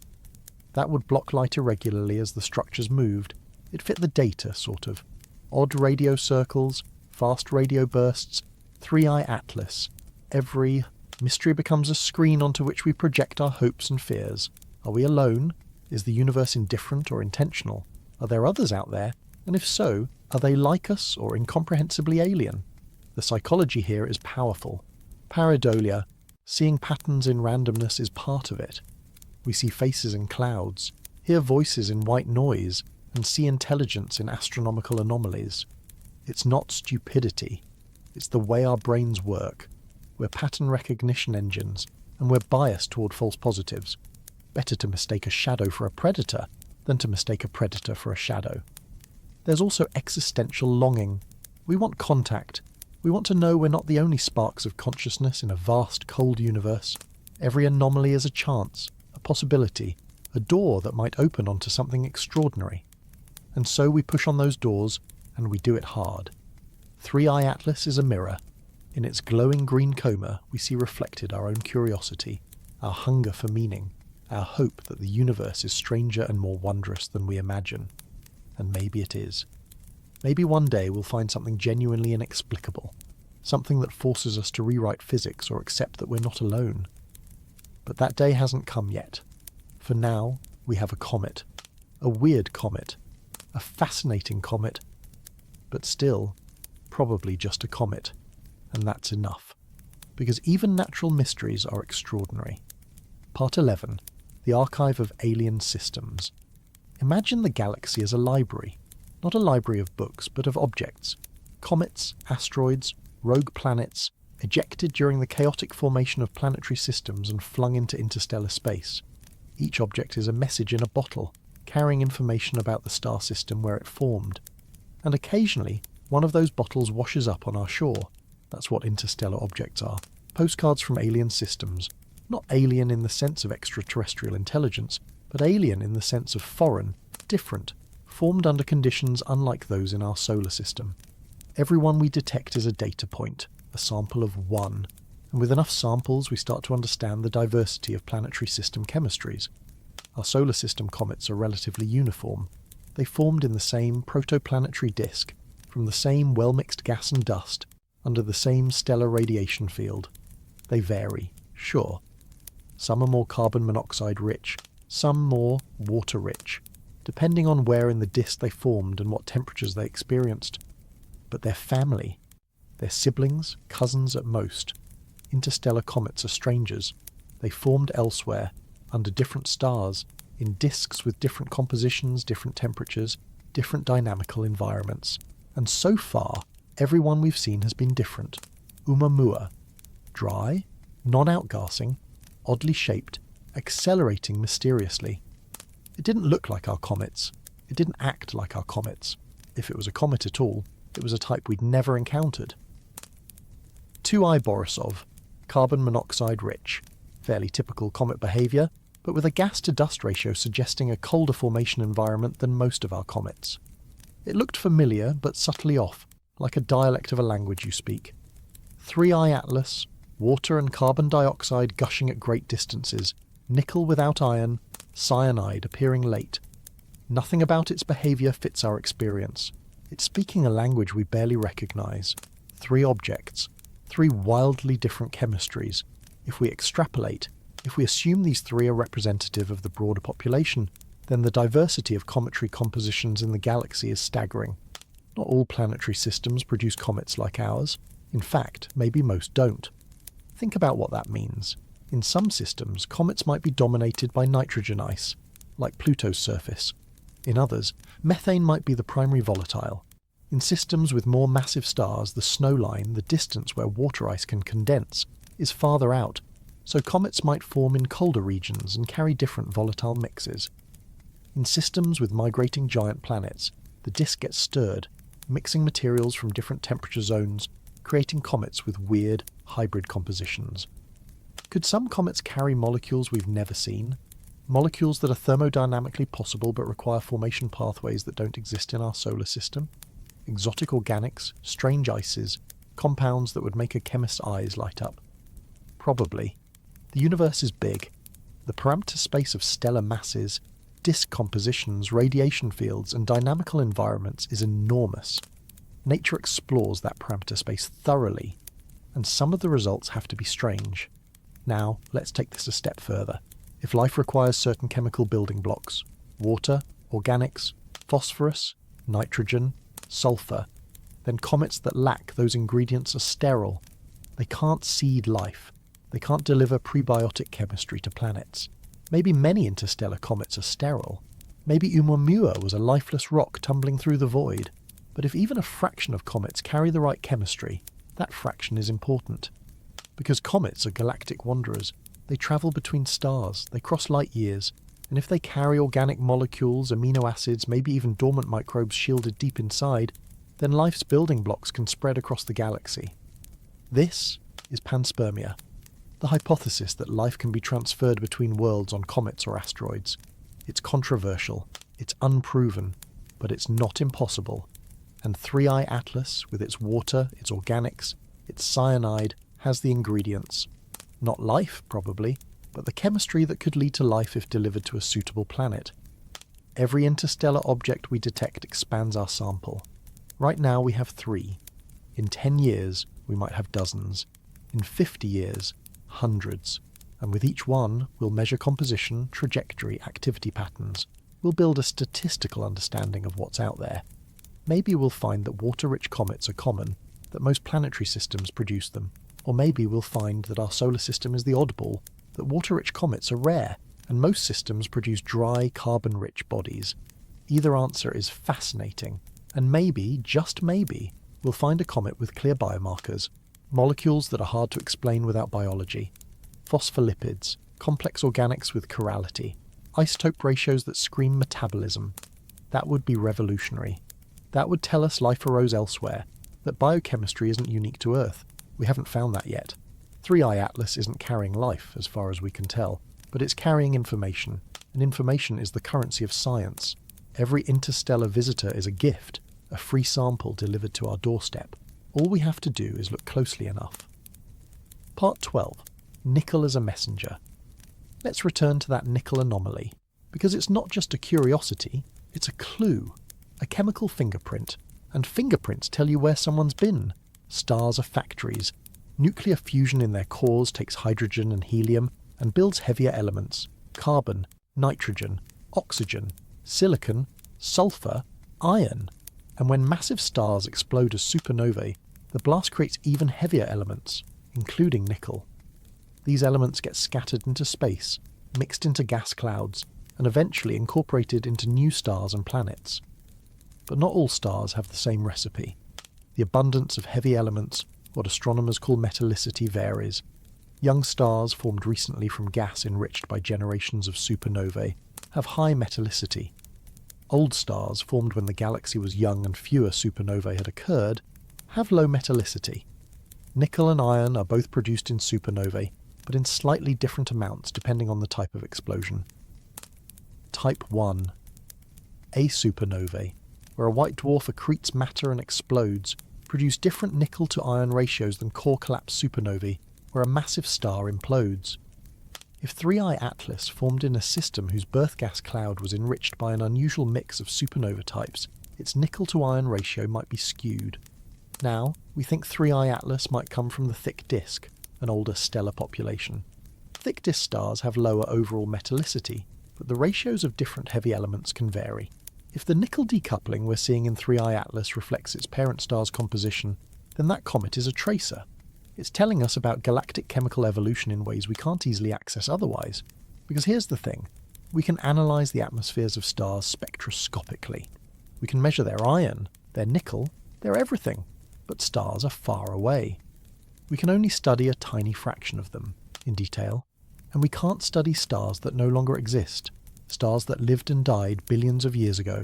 That would block light irregularly as the structures moved. It fit the data, sort of. Odd radio circles, fast radio bursts, three-eye atlas. Every mystery becomes a screen onto which we project our hopes and fears. Are we alone? Is the universe indifferent or intentional? Are there others out there? And if so, are they like us or incomprehensibly alien? The psychology here is powerful. Pareidolia, seeing patterns in randomness, is part of it. We see faces in clouds, hear voices in white noise, and see intelligence in astronomical anomalies. It's not stupidity. It's the way our brains work. We're pattern recognition engines, and we're biased toward false positives. Better to mistake a shadow for a predator than to mistake a predator for a shadow. There's also existential longing. We want contact. We want to know we're not the only sparks of consciousness in a vast, cold universe. Every anomaly is a chance, a possibility, a door that might open onto something extraordinary. And so we push on those doors, and we do it hard. Three-Eye Atlas is a mirror. In its glowing green coma, we see reflected our own curiosity, our hunger for meaning, our hope that the universe is stranger and more wondrous than we imagine. And maybe it is. Maybe one day we'll find something genuinely inexplicable, something that forces us to rewrite physics or accept that we're not alone. But that day hasn't come yet. For now, we have a comet. A weird comet. A fascinating comet. But still, probably just a comet. And that's enough. Because even natural mysteries are extraordinary. Part 11. The Archive of Alien Systems. Imagine the galaxy as a library. Not a library of books, but of objects. Comets, asteroids, rogue planets, ejected during the chaotic formation of planetary systems and flung into interstellar space. Each object is a message in a bottle, carrying information about the star system where it formed. And occasionally, one of those bottles washes up on our shore. That's what interstellar objects are. Postcards from alien systems. Not alien in the sense of extraterrestrial intelligence, but alien in the sense of foreign, different, formed under conditions unlike those in our solar system. Every one we detect is a data point, a sample of one, and with enough samples we start to understand the diversity of planetary system chemistries. Our solar system comets are relatively uniform. They formed in the same protoplanetary disk, from the same well-mixed gas and dust, under the same stellar radiation field. They vary, sure. Some are more carbon monoxide rich, some more water rich, depending on where in the disk they formed and what temperatures they experienced. But they're family. They're siblings, cousins at most. Interstellar comets are strangers. They formed elsewhere, under different stars, in disks with different compositions, different temperatures, different dynamical environments. And so far, every one we've seen has been different. Oumuamua. Dry, non-outgassing, oddly shaped, accelerating mysteriously. It didn't look like our comets. It didn't act like our comets. If it was a comet at all, it was a type we'd never encountered. 2I Borisov, carbon monoxide rich. Fairly typical comet behaviour, but with a gas-to-dust ratio suggesting a colder formation environment than most of our comets. It looked familiar, but subtly off, like a dialect of a language you speak. 3I Atlas, water and carbon dioxide gushing at great distances, nickel without iron, cyanide appearing late. Nothing about its behaviour fits our experience. It's speaking a language we barely recognise. 3 objects, 3 wildly different chemistries. If we extrapolate, if we assume these 3 are representative of the broader population, then the diversity of cometary compositions in the galaxy is staggering. Not all planetary systems produce comets like ours. In fact, maybe most don't. Think about what that means. In some systems, comets might be dominated by nitrogen ice, like Pluto's surface. In others, methane might be the primary volatile. In systems with more massive stars, the snow line, the distance where water ice can condense, is farther out, so comets might form in colder regions and carry different volatile mixes. In systems with migrating giant planets, the disk gets stirred, mixing materials from different temperature zones, creating comets with weird, hybrid compositions. Could some comets carry molecules we've never seen? Molecules that are thermodynamically possible but require formation pathways that don't exist in our solar system? Exotic organics, strange ices, compounds that would make a chemist's eyes light up? Probably. The universe is big. The parameter space of stellar masses, disk compositions, radiation fields, and dynamical environments is enormous. Nature explores that parameter space thoroughly, and some of the results have to be strange. Now, let's take this a step further. If life requires certain chemical building blocks, water, organics, phosphorus, nitrogen, sulfur, then comets that lack those ingredients are sterile. They can't seed life. They can't deliver prebiotic chemistry to planets. Maybe many interstellar comets are sterile. Maybe Oumuamua was a lifeless rock tumbling through the void. But if even a fraction of comets carry the right chemistry, that fraction is important. Because comets are galactic wanderers. They travel between stars, they cross light years, and if they carry organic molecules, amino acids, maybe even dormant microbes shielded deep inside, then life's building blocks can spread across the galaxy. This is panspermia, the hypothesis that life can be transferred between worlds on comets or asteroids. It's controversial, it's unproven, but it's not impossible. And 3I Atlas, with its water, its organics, its cyanide, has the ingredients. Not life, probably, but the chemistry that could lead to life if delivered to a suitable planet. Every interstellar object we detect expands our sample. Right now we have 3. In 10 years, we might have dozens. In 50 years, hundreds. And with each one, we'll measure composition, trajectory, activity patterns. We'll build a statistical understanding of what's out there. Maybe we'll find that water-rich comets are common, that most planetary systems produce them. Or maybe we'll find that our solar system is the oddball, that water-rich comets are rare, and most systems produce dry, carbon-rich bodies. Either answer is fascinating, and maybe, just maybe, we'll find a comet with clear biomarkers, molecules that are hard to explain without biology, phospholipids, complex organics with chirality, isotope ratios that scream metabolism. That would be revolutionary. That would tell us life arose elsewhere, that biochemistry isn't unique to Earth. We haven't found that yet. 3I Atlas isn't carrying life, as far as we can tell, but it's carrying information, and information is the currency of science. Every interstellar visitor is a gift, a free sample delivered to our doorstep. All we have to do is look closely enough. Part 12. Nickel as a messenger. Let's return to that nickel anomaly, because it's not just a curiosity, it's a clue, a chemical fingerprint, and fingerprints tell you where someone's been. Stars are factories. Nuclear fusion in their cores takes hydrogen and helium and builds heavier elements, carbon, nitrogen, oxygen, silicon, sulfur, iron. And when massive stars explode as supernovae, the blast creates even heavier elements, including nickel. These elements get scattered into space, mixed into gas clouds, and eventually incorporated into new stars and planets. But not all stars have the same recipe. The abundance of heavy elements, what astronomers call metallicity, varies. Young stars formed recently from gas enriched by generations of supernovae have high metallicity. Old stars, formed when the galaxy was young and fewer supernovae had occurred, have low metallicity. Nickel and iron are both produced in supernovae, but in slightly different amounts depending on the type of explosion. Type 1. Asupernovae, where a white dwarf accretes matter and explodes, produce different nickel to iron ratios than core collapse supernovae, where a massive star implodes. If 3I Atlas formed in a system whose birth gas cloud was enriched by an unusual mix of supernova types, its nickel to iron ratio might be skewed. Now, we think 3I Atlas might come from the thick disk, an older stellar population. Thick disk stars have lower overall metallicity, but the ratios of different heavy elements can vary. If the nickel decoupling we're seeing in 3I Atlas reflects its parent star's composition, then that comet is a tracer. It's telling us about galactic chemical evolution in ways we can't easily access otherwise. Because here's the thing, we can analyse the atmospheres of stars spectroscopically. We can measure their iron, their nickel, their everything, but stars are far away. We can only study a tiny fraction of them, in detail, and we can't study stars that no longer exist, stars that lived and died billions of years ago.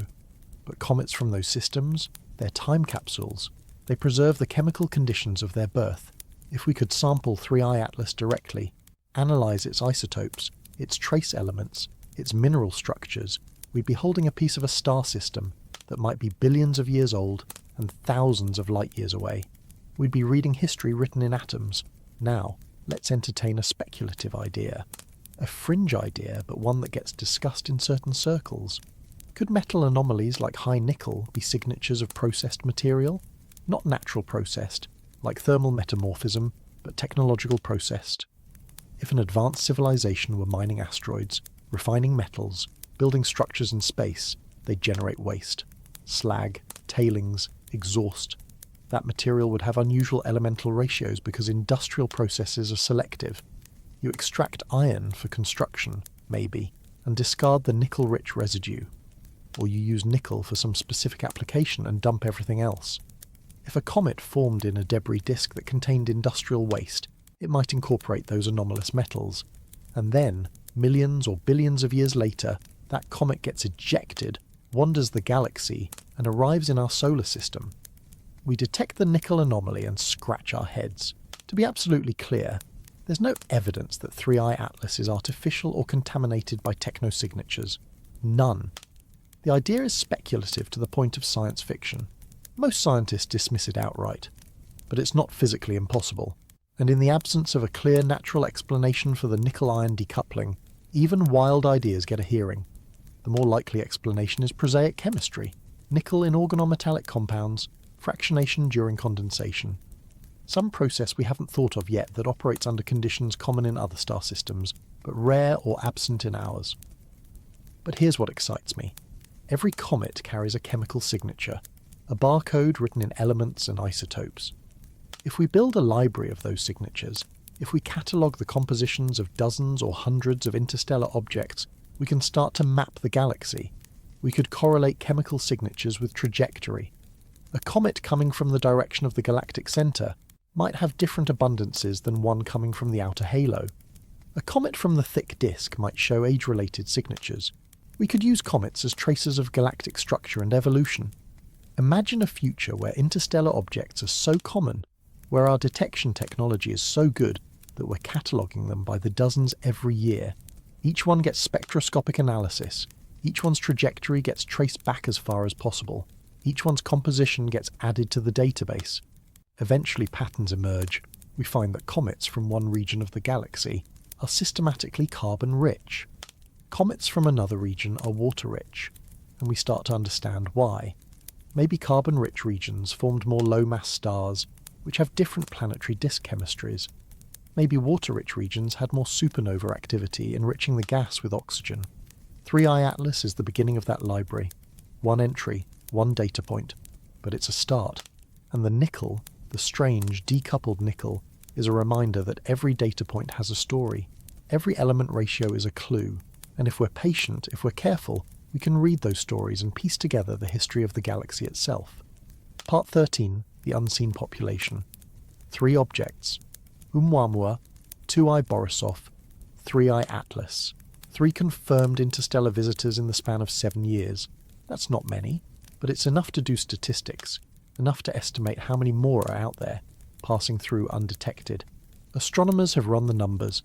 But comets from those systems, They're time capsules. They preserve the chemical conditions of their birth. If we could sample 3I Atlas directly, analyse its isotopes, its trace elements, its mineral structures, we'd be holding a piece of a star system that might be billions of years old and thousands of light years away. We'd be reading history written in atoms. Now, let's entertain a speculative idea. A fringe idea, but one that gets discussed in certain circles. Could metal anomalies like high nickel be signatures of processed material? Not natural processed, like thermal metamorphism, but technological processed. If an advanced civilization were mining asteroids, refining metals, building structures in space, they'd generate waste. Slag, tailings, exhaust. That material would have unusual elemental ratios because industrial processes are selective. You extract iron for construction, maybe, and discard the nickel-rich residue. Or you use nickel for some specific application and dump everything else. If a comet formed in a debris disk that contained industrial waste, it might incorporate those anomalous metals. And then, millions or billions of years later, that comet gets ejected, wanders the galaxy, and arrives in our solar system. We detect the nickel anomaly and scratch our heads. To be absolutely clear, there's no evidence that 3I Atlas is artificial or contaminated by technosignatures. None. The idea is speculative to the point of science fiction. Most scientists dismiss it outright. But it's not physically impossible, and in the absence of a clear natural explanation for the nickel-iron decoupling, even wild ideas get a hearing. The more likely explanation is prosaic chemistry, nickel in organometallic compounds, fractionation during condensation. Some process we haven't thought of yet that operates under conditions common in other star systems, but rare or absent in ours. But here's what excites me. Every comet carries a chemical signature, a barcode written in elements and isotopes. If we build a library of those signatures, if we catalogue the compositions of dozens or hundreds of interstellar objects, we can start to map the galaxy. We could correlate chemical signatures with trajectory. A comet coming from the direction of the galactic centre might have different abundances than one coming from the outer halo. A comet from the thick disk might show age-related signatures. We could use comets as tracers of galactic structure and evolution. Imagine a future where interstellar objects are so common, where our detection technology is so good that we're cataloguing them by the dozens every year. Each one gets spectroscopic analysis. Each one's trajectory gets traced back as far as possible. Each one's composition gets added to the database. Eventually patterns emerge. We find that comets from one region of the galaxy are systematically carbon-rich. Comets from another region are water-rich, and we start to understand why. Maybe carbon-rich regions formed more low-mass stars, which have different planetary disk chemistries. Maybe water-rich regions had more supernova activity, enriching the gas with oxygen. 3I Atlas is the beginning of that library. One entry, one data point, but it's a start. And the nickel, the strange, decoupled nickel, is a reminder that every data point has a story. Every element ratio is a clue. And if we're patient, if we're careful, we can read those stories and piece together the history of the galaxy itself. Part 13, The Unseen Population. 3 objects. Oumuamua, 2I Borisov, 3I Atlas. 3 confirmed interstellar visitors in the span of 7 years. That's not many, but it's enough to do statistics, enough to estimate how many more are out there, passing through undetected. Astronomers have run the numbers.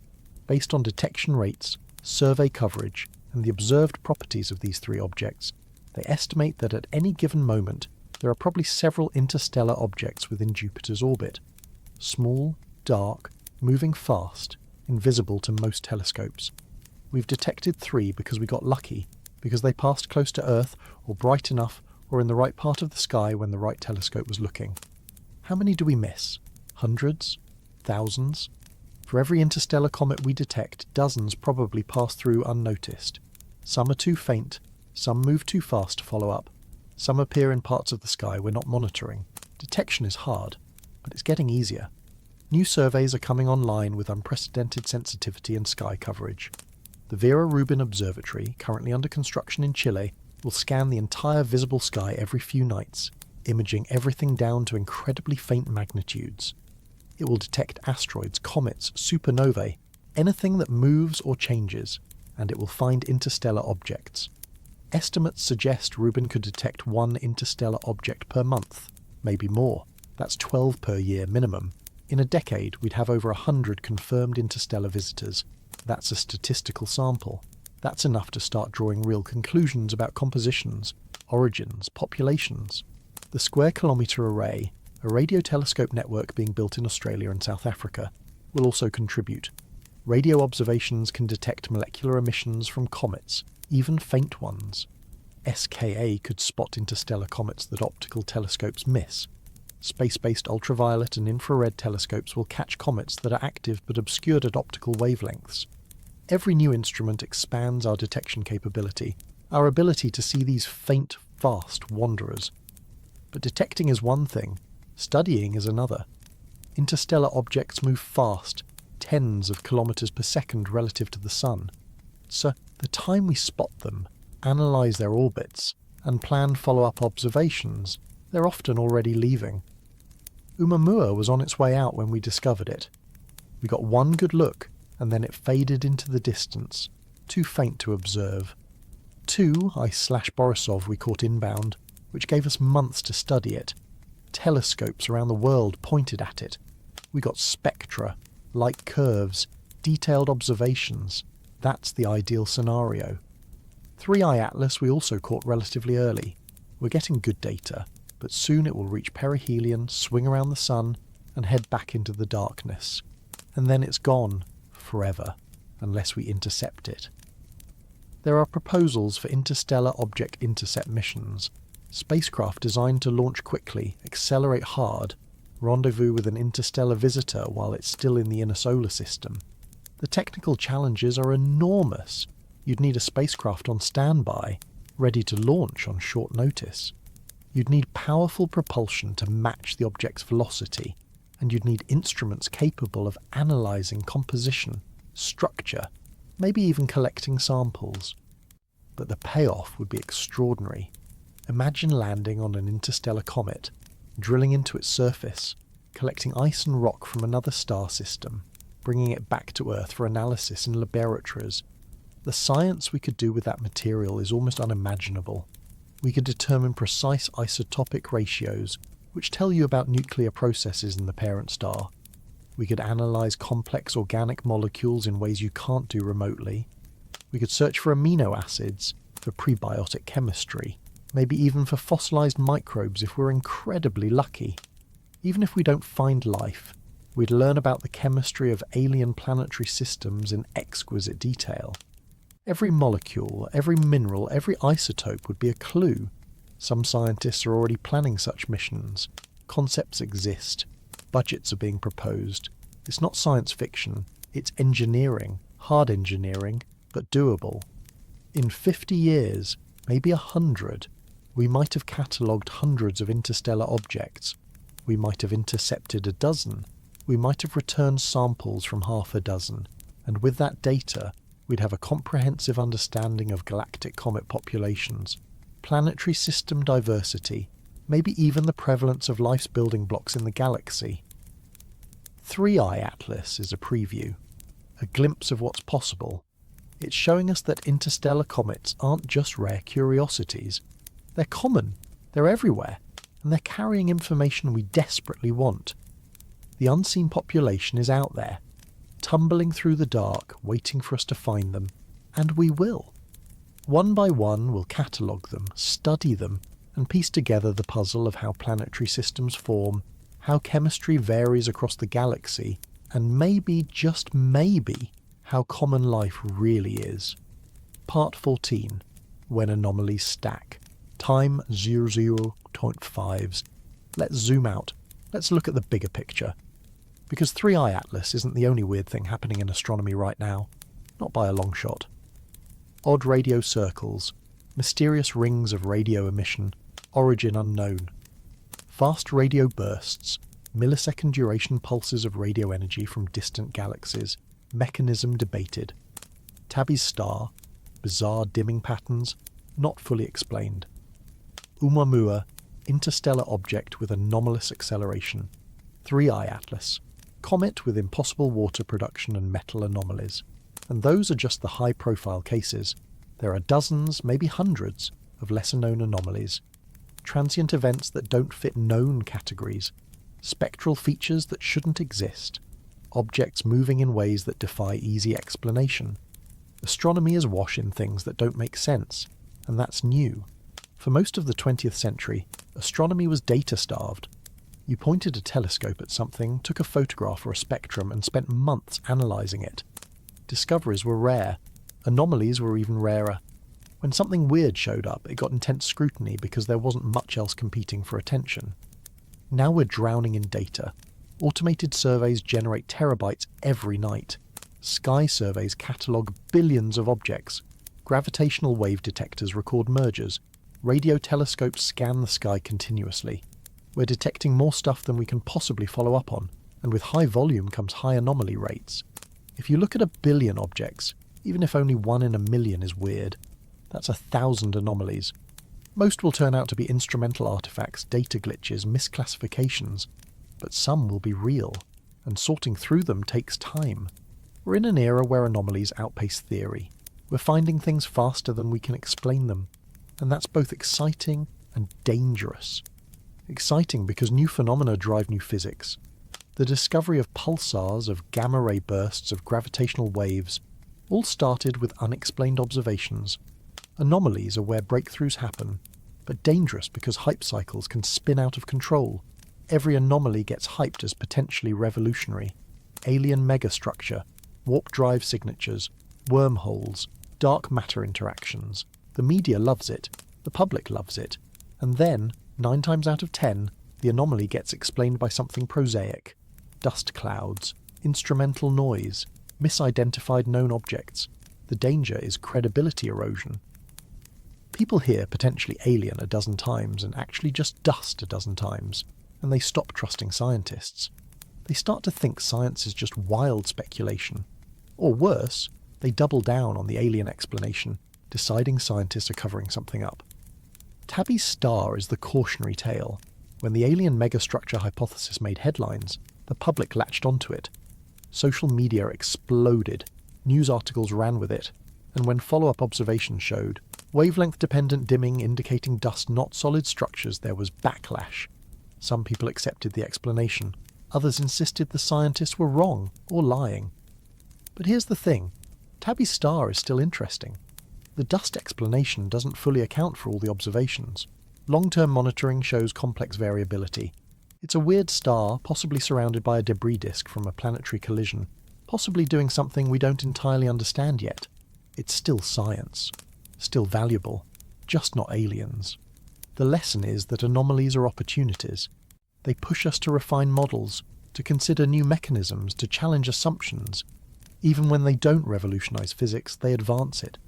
Based on detection rates, survey coverage, and the observed properties of these 3 objects, they estimate that at any given moment there are probably several interstellar objects within Jupiter's orbit. Small, dark, moving fast, invisible to most telescopes. We've detected 3 because we got lucky, because they passed close to Earth, or bright enough, or in the right part of the sky when the right telescope was looking. How many do we miss? Hundreds? Thousands? For every interstellar comet we detect, dozens probably pass through unnoticed. Some are too faint, some move too fast to follow up, some appear in parts of the sky we're not monitoring. Detection is hard, but it's getting easier. New surveys are coming online with unprecedented sensitivity and sky coverage. The Vera Rubin Observatory, currently under construction in Chile, will scan the entire visible sky every few nights, imaging everything down to incredibly faint magnitudes. It will detect asteroids, comets, supernovae, anything that moves or changes, and it will find interstellar objects. Estimates suggest Rubin could detect one interstellar object per month, maybe more. That's 12 per year minimum. In a decade, we'd have over 100 confirmed interstellar visitors. That's a statistical sample. That's enough to start drawing real conclusions about compositions, origins, populations. The Square Kilometre Array, a radio telescope network being built in Australia and South Africa, will also contribute. Radio observations can detect molecular emissions from comets, even faint ones. SKA could spot interstellar comets that optical telescopes miss. Space-based ultraviolet and infrared telescopes will catch comets that are active but obscured at optical wavelengths. Every new instrument expands our detection capability, our ability to see these faint, fast wanderers. But detecting is one thing, studying is another. Interstellar objects move fast, tens of kilometres per second relative to the Sun. So the time we spot them, analyse their orbits, and plan follow-up observations, they're often already leaving. Oumuamua was on its way out when we discovered it. We got one good look, and then it faded into the distance, too faint to observe. 2 I/Borisov we caught inbound, which gave us months to study it. Telescopes around the world pointed at it. We got spectra, light curves, detailed observations. That's the ideal scenario. 3I Atlas we also caught relatively early. We're getting good data, but soon it will reach perihelion, swing around the Sun, and head back into the darkness. And then it's gone, forever, unless we intercept it. There are proposals for interstellar object intercept missions, spacecraft designed to launch quickly, accelerate hard, rendezvous with an interstellar visitor while it's still in the inner solar system. The technical challenges are enormous. You'd need a spacecraft on standby, ready to launch on short notice. You'd need powerful propulsion to match the object's velocity, and you'd need instruments capable of analysing composition, structure, maybe even collecting samples. But the payoff would be extraordinary. Imagine landing on an interstellar comet, drilling into its surface, collecting ice and rock from another star system, bringing it back to Earth for analysis in laboratories. The science we could do with that material is almost unimaginable. We could determine precise isotopic ratios, which tell you about nuclear processes in the parent star. We could analyse complex organic molecules in ways you can't do remotely. We could search for amino acids, for prebiotic chemistry, maybe even for fossilised microbes if we're incredibly lucky. Even if we don't find life, we'd learn about the chemistry of alien planetary systems in exquisite detail. Every molecule, every mineral, every isotope would be a clue. Some scientists are already planning such missions. Concepts exist. Budgets are being proposed. It's not science fiction. It's engineering, hard engineering, but doable. In 50 years, maybe 100, we might have catalogued hundreds of interstellar objects. We might have intercepted a dozen. We might have returned samples from half a dozen. And with that data, we'd have a comprehensive understanding of galactic comet populations, planetary system diversity, maybe even the prevalence of life's building blocks in the galaxy. 3I Atlas is a preview, a glimpse of what's possible. It's showing us that interstellar comets aren't just rare curiosities. They're common, they're everywhere, and they're carrying information we desperately want. The unseen population is out there, tumbling through the dark, waiting for us to find them, and we will. One by one we'll catalogue them, study them, and piece together the puzzle of how planetary systems form, how chemistry varies across the galaxy, and maybe, just maybe, how common life really is. Part 14. When Anomalies Stack. Time 00.5s. Let's zoom out. Let's look at the bigger picture. Because 3I Atlas isn't the only weird thing happening in astronomy right now. Not by a long shot. Odd radio circles. Mysterious rings of radio emission. Origin unknown. Fast radio bursts. Millisecond duration pulses of radio energy from distant galaxies. Mechanism debated. Tabby's star. Bizarre dimming patterns. Not fully explained. Oumuamua. Interstellar object with anomalous acceleration. 3I Atlas. Comet with impossible water production and metal anomalies. And those are just the high-profile cases. There are dozens, maybe hundreds, of lesser-known anomalies, transient events that don't fit known categories, spectral features that shouldn't exist, objects moving in ways that defy easy explanation. Astronomy is awash in things that don't make sense, and that's new. For most of the 20th century, astronomy was data-starved. You pointed a telescope at something, took a photograph or a spectrum, and spent months analysing it. Discoveries were rare. Anomalies were even rarer. When something weird showed up, it got intense scrutiny because there wasn't much else competing for attention. Now we're drowning in data. Automated surveys generate terabytes every night. Sky surveys catalogue billions of objects. Gravitational wave detectors record mergers. Radio telescopes scan the sky continuously. We're detecting more stuff than we can possibly follow up on, and with high volume comes high anomaly rates. If you look at 1 billion objects, even if only 1 in 1,000,000 is weird, that's 1,000 anomalies. Most will turn out to be instrumental artifacts, data glitches, misclassifications, but some will be real, and sorting through them takes time. We're in an era where anomalies outpace theory. We're finding things faster than we can explain them, and that's both exciting and dangerous. Exciting because new phenomena drive new physics. The discovery of pulsars, of gamma-ray bursts, of gravitational waves, all started with unexplained observations. Anomalies are where breakthroughs happen, but dangerous because hype cycles can spin out of control. Every anomaly gets hyped as potentially revolutionary. Alien megastructure, warp drive signatures, wormholes, dark matter interactions. The media loves it, the public loves it, and then, 9 times out of 10, the anomaly gets explained by something prosaic. Dust clouds, instrumental noise, misidentified known objects. The danger is credibility erosion. People hear potentially alien a dozen times and actually just dust a dozen times, and they stop trusting scientists. They start to think science is just wild speculation. Or worse, they double down on the alien explanation, deciding scientists are covering something up. Tabby's star is the cautionary tale. When the alien megastructure hypothesis made headlines, the public latched onto it. Social media exploded, news articles ran with it, and when follow-up observations showed wavelength-dependent dimming indicating dust, not solid structures, there was backlash. Some people accepted the explanation. Others insisted the scientists were wrong or lying. But here's the thing. Tabby's star is still interesting. The dust explanation doesn't fully account for all the observations. Long-term monitoring shows complex variability. It's a weird star, possibly surrounded by a debris disk from a planetary collision, possibly doing something we don't entirely understand yet. It's still science. Still valuable. Just not aliens. The lesson is that anomalies are opportunities. They push us to refine models, to consider new mechanisms, to challenge assumptions. Even when they don't revolutionize physics, they advance it.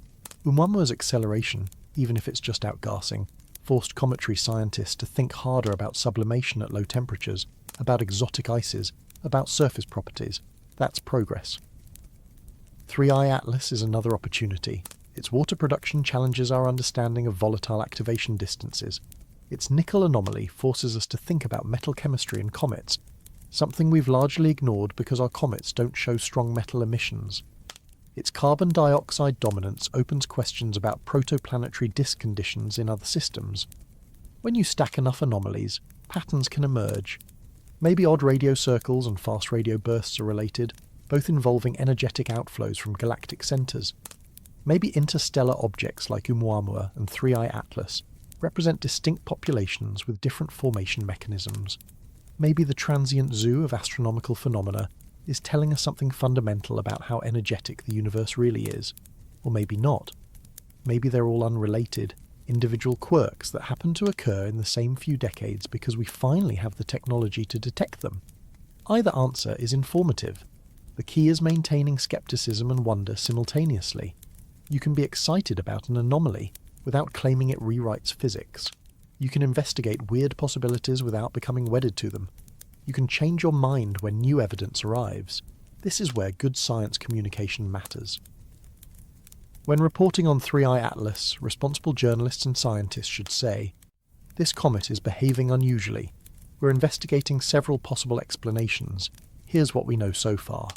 Oumuamua's acceleration, even if it's just outgassing, forced cometary scientists to think harder about sublimation at low temperatures, about exotic ices, about surface properties. That's progress. 3I Atlas is another opportunity. Its water production challenges our understanding of volatile activation distances. Its nickel anomaly forces us to think about metal chemistry in comets, something we've largely ignored because our comets don't show strong metal emissions. Its carbon dioxide dominance opens questions about protoplanetary disk conditions in other systems. When you stack enough anomalies, patterns can emerge. Maybe odd radio circles and fast radio bursts are related, both involving energetic outflows from galactic centres. Maybe interstellar objects like Oumuamua and 3I Atlas represent distinct populations with different formation mechanisms. Maybe the transient zoo of astronomical phenomena is telling us something fundamental about how energetic the universe really is. Or maybe not. Maybe they're all unrelated, individual quirks that happen to occur in the same few decades because we finally have the technology to detect them. Either answer is informative. The key is maintaining skepticism and wonder simultaneously. You can be excited about an anomaly without claiming it rewrites physics. You can investigate weird possibilities without becoming wedded to them. You can change your mind when new evidence arrives. This is where good science communication matters. When reporting on 3I Atlas, responsible journalists and scientists should say, "This comet is behaving unusually. We're investigating several possible explanations. Here's what we know so far."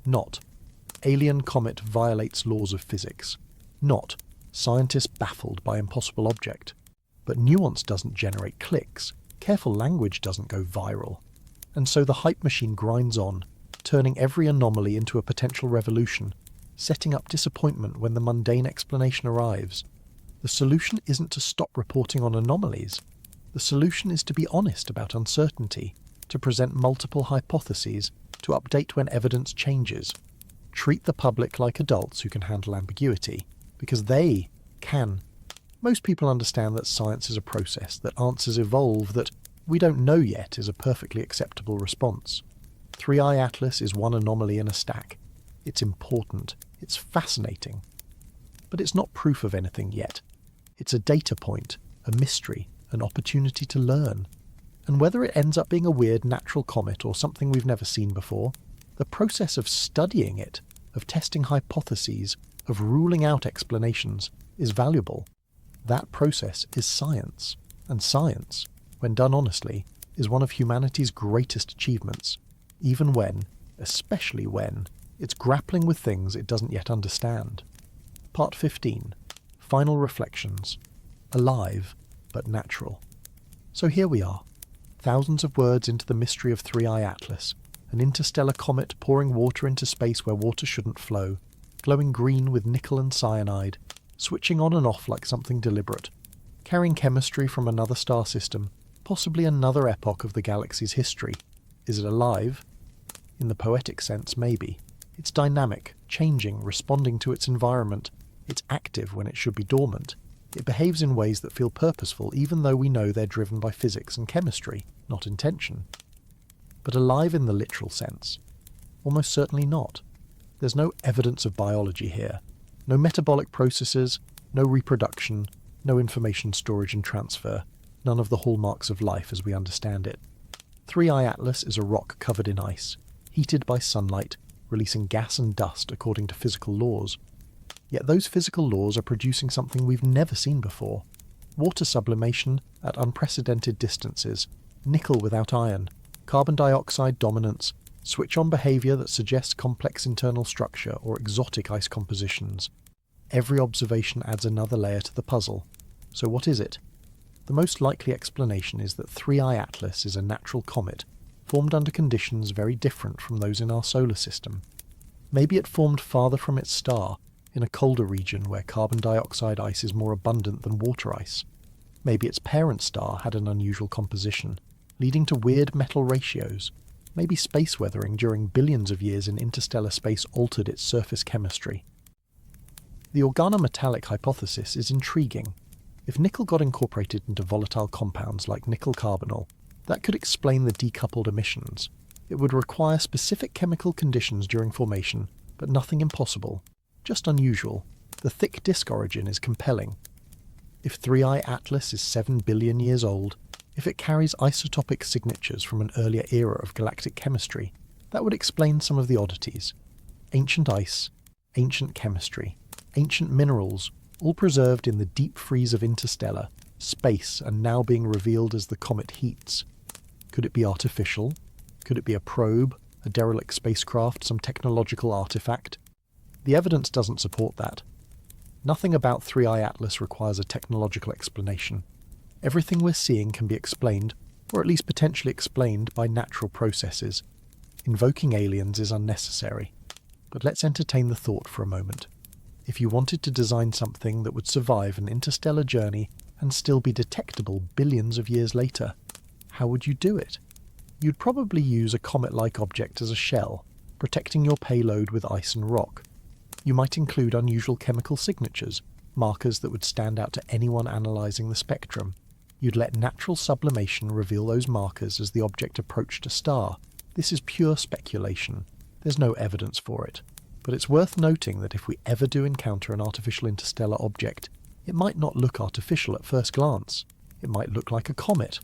Not, "Alien comet violates laws of physics." not scientists baffled by impossible object. But nuance doesn't generate clicks, careful language doesn't go viral. And so the hype machine grinds on, turning every anomaly into a potential revolution, setting up disappointment when the mundane explanation arrives. The solution isn't to stop reporting on anomalies. The solution is to be honest about uncertainty, to present multiple hypotheses, to update when evidence changes. Treat the public like adults who can handle ambiguity, because they can. Most people understand that science is a process, that answers evolve, that we don't know yet is a perfectly acceptable response. 3i Atlas is one anomaly in a stack. It's important. It's fascinating. But it's not proof of anything yet. It's a data point, a mystery, an opportunity to learn. And whether it ends up being a weird natural comet or something we've never seen before, the process of studying it, of testing hypotheses, of ruling out explanations, is valuable. That process is science. And science, when done honestly, is one of humanity's greatest achievements, even when, especially when, it's grappling with things it doesn't yet understand. Part 15. Final Reflections. Alive, but natural. So here we are, thousands of words into the mystery of 3i Atlas, an interstellar comet pouring water into space where water shouldn't flow, glowing green with nickel and cyanide, switching on and off like something deliberate, carrying chemistry from another star system, possibly another epoch of the galaxy's history. Is it alive? In the poetic sense, maybe. It's dynamic, changing, responding to its environment. It's active when it should be dormant. It behaves in ways that feel purposeful, even though we know they're driven by physics and chemistry, not intention. But alive in the literal sense? Almost certainly not. There's no evidence of biology here. No metabolic processes, no reproduction, no information storage and transfer, none of the hallmarks of life as we understand it. 3i Atlas is a rock covered in ice, heated by sunlight, releasing gas and dust according to physical laws. Yet those physical laws are producing something we've never seen before. Water sublimation at unprecedented distances, nickel without iron, carbon dioxide dominance, switch-on behaviour that suggests complex internal structure or exotic ice compositions. Every observation adds another layer to the puzzle. So what is it? The most likely explanation is that 3i Atlas is a natural comet, formed under conditions very different from those in our solar system. Maybe it formed farther from its star, in a colder region where carbon dioxide ice is more abundant than water ice. Maybe its parent star had an unusual composition, leading to weird metal ratios. Maybe space weathering during billions of years in interstellar space altered its surface chemistry. The organometallic hypothesis is intriguing. If nickel got incorporated into volatile compounds like nickel carbonyl, that could explain the decoupled emissions. It would require specific chemical conditions during formation, but nothing impossible. Just unusual. The thick disk origin is compelling. If 3i Atlas is 7 billion years old, if it carries isotopic signatures from an earlier era of galactic chemistry, that would explain some of the oddities. Ancient ice, ancient chemistry, ancient minerals, all preserved in the deep freeze of interstellar, space, and now being revealed as the comet heats. Could it be artificial? Could it be a probe, a derelict spacecraft, some technological artifact? The evidence doesn't support that. Nothing about 3i Atlas requires a technological explanation. Everything we're seeing can be explained, or at least potentially explained, by natural processes. Invoking aliens is unnecessary. But let's entertain the thought for a moment. If you wanted to design something that would survive an interstellar journey and still be detectable billions of years later, how would you do it? You'd probably use a comet-like object as a shell, protecting your payload with ice and rock. You might include unusual chemical signatures, markers that would stand out to anyone analysing the spectrum. You'd let natural sublimation reveal those markers as the object approached a star. This is pure speculation. There's no evidence for it. But it's worth noting that if we ever do encounter an artificial interstellar object, it might not look artificial at first glance. It might look like a comet.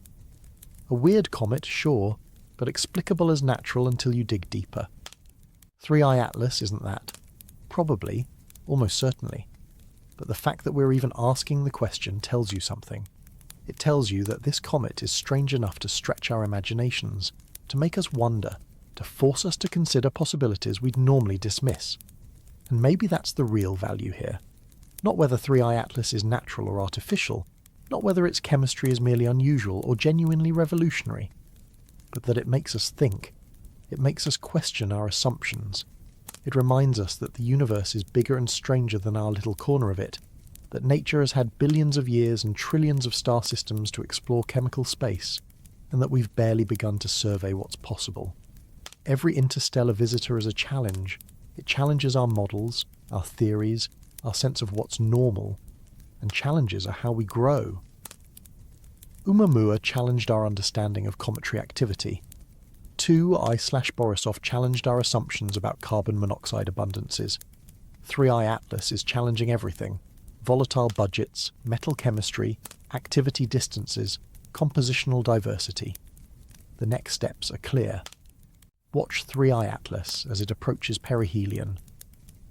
A weird comet, sure, but explicable as natural until you dig deeper. 3i Atlas isn't that. Probably, almost certainly. But the fact that we're even asking the question tells you something. It tells you that this comet is strange enough to stretch our imaginations, to make us wonder, to force us to consider possibilities we'd normally dismiss. And maybe that's the real value here. Not whether 3i Atlas is natural or artificial, not whether its chemistry is merely unusual or genuinely revolutionary, but that it makes us think. It makes us question our assumptions. It reminds us that the universe is bigger and stranger than our little corner of it, that nature has had billions of years and trillions of star systems to explore chemical space, and that we've barely begun to survey what's possible. Every interstellar visitor is a challenge. It challenges our models, our theories, our sense of what's normal, and challenges are how we grow. Oumuamua challenged our understanding of cometary activity. 2i/Borisov challenged our assumptions about carbon monoxide abundances. 3i Atlas is challenging everything: volatile budgets, metal chemistry, activity distances, compositional diversity. The next steps are clear. Watch 3i Atlas as it approaches perihelion.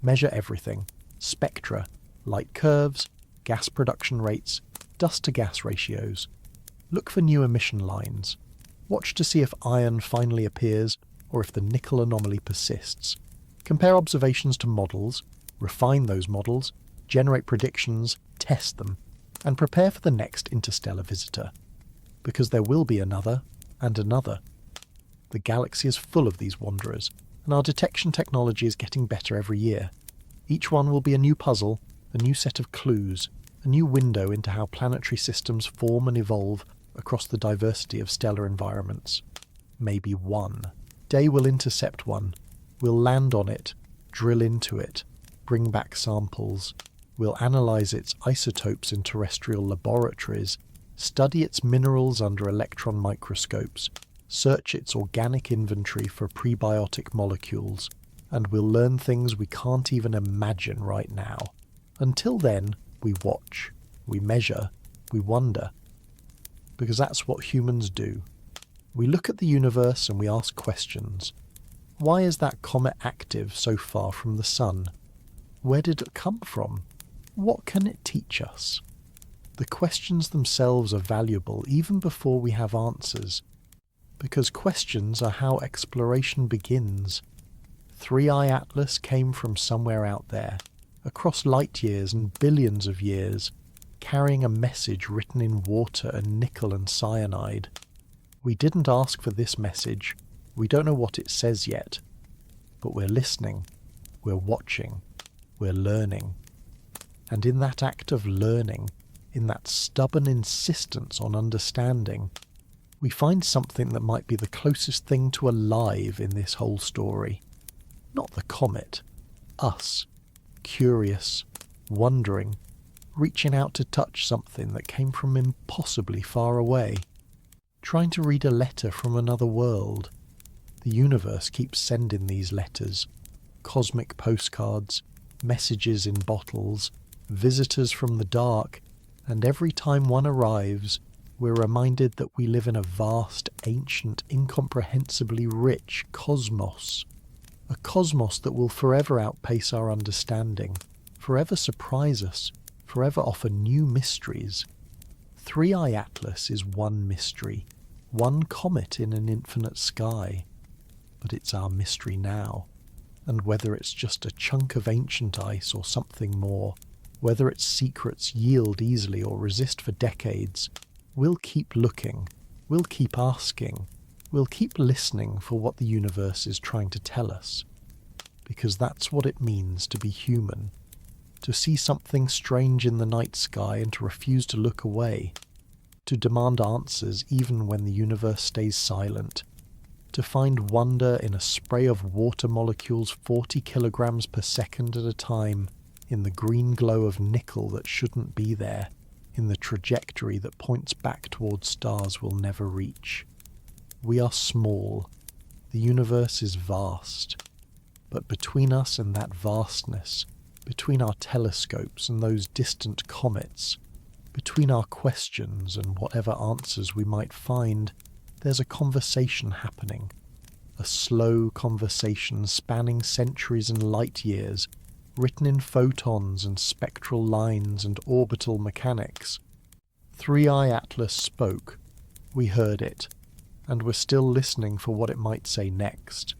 Measure everything: spectra, light curves, gas production rates, dust-to-gas ratios. Look for new emission lines. Watch to see if iron finally appears or if the nickel anomaly persists. Compare observations to models, refine those models, generate predictions, test them, and prepare for the next interstellar visitor. Because there will be another and another. The galaxy is full of these wanderers, and our detection technology is getting better every year. Each one will be a new puzzle, a new set of clues, a new window into how planetary systems form and evolve across the diversity of stellar environments. Maybe one day we'll intercept one. We'll land on it, drill into it, bring back samples. We'll analyze its isotopes in terrestrial laboratories, study its minerals under electron microscopes, search its organic inventory for prebiotic molecules, and we'll learn things we can't even imagine right now. Until then, we watch, we measure, we wonder. Because that's what humans do. We look at the universe and we ask questions. Why is that comet active so far from the sun? Where did it come from? What can it teach us? The questions themselves are valuable even before we have answers, because questions are how exploration begins. 3i Atlas came from somewhere out there, across light years and billions of years, carrying a message written in water and nickel and cyanide. We didn't ask for this message. We don't know what it says yet. But we're listening. We're watching. We're learning. And in that act of learning, in that stubborn insistence on understanding, we find something that might be the closest thing to alive in this whole story. Not the comet. Us. Curious. Wondering. Reaching out to touch something that came from impossibly far away. Trying to read a letter from another world. The universe keeps sending these letters. Cosmic postcards, messages in bottles, visitors from the dark, and every time one arrives, we're reminded that we live in a vast, ancient, incomprehensibly rich cosmos. A cosmos that will forever outpace our understanding, forever surprise us, forever offer new mysteries. 3i Atlas is one mystery, one comet in an infinite sky. But it's our mystery now. And whether it's just a chunk of ancient ice or something more, whether its secrets yield easily or resist for decades, we'll keep looking, we'll keep asking, we'll keep listening for what the universe is trying to tell us. Because that's what it means to be human. To see something strange in the night sky and to refuse to look away. To demand answers even when the universe stays silent. To find wonder in a spray of water molecules 40 kilograms per second at a time, in the green glow of nickel that shouldn't be there, in the trajectory that points back towards stars we'll never reach. We are small. The universe is vast. But between us and that vastness, between our telescopes and those distant comets, between our questions and whatever answers we might find, there's a conversation happening. A slow conversation spanning centuries and light years, written in photons and spectral lines and orbital mechanics. 3i Atlas spoke. We heard it, and we're still listening for what it might say next.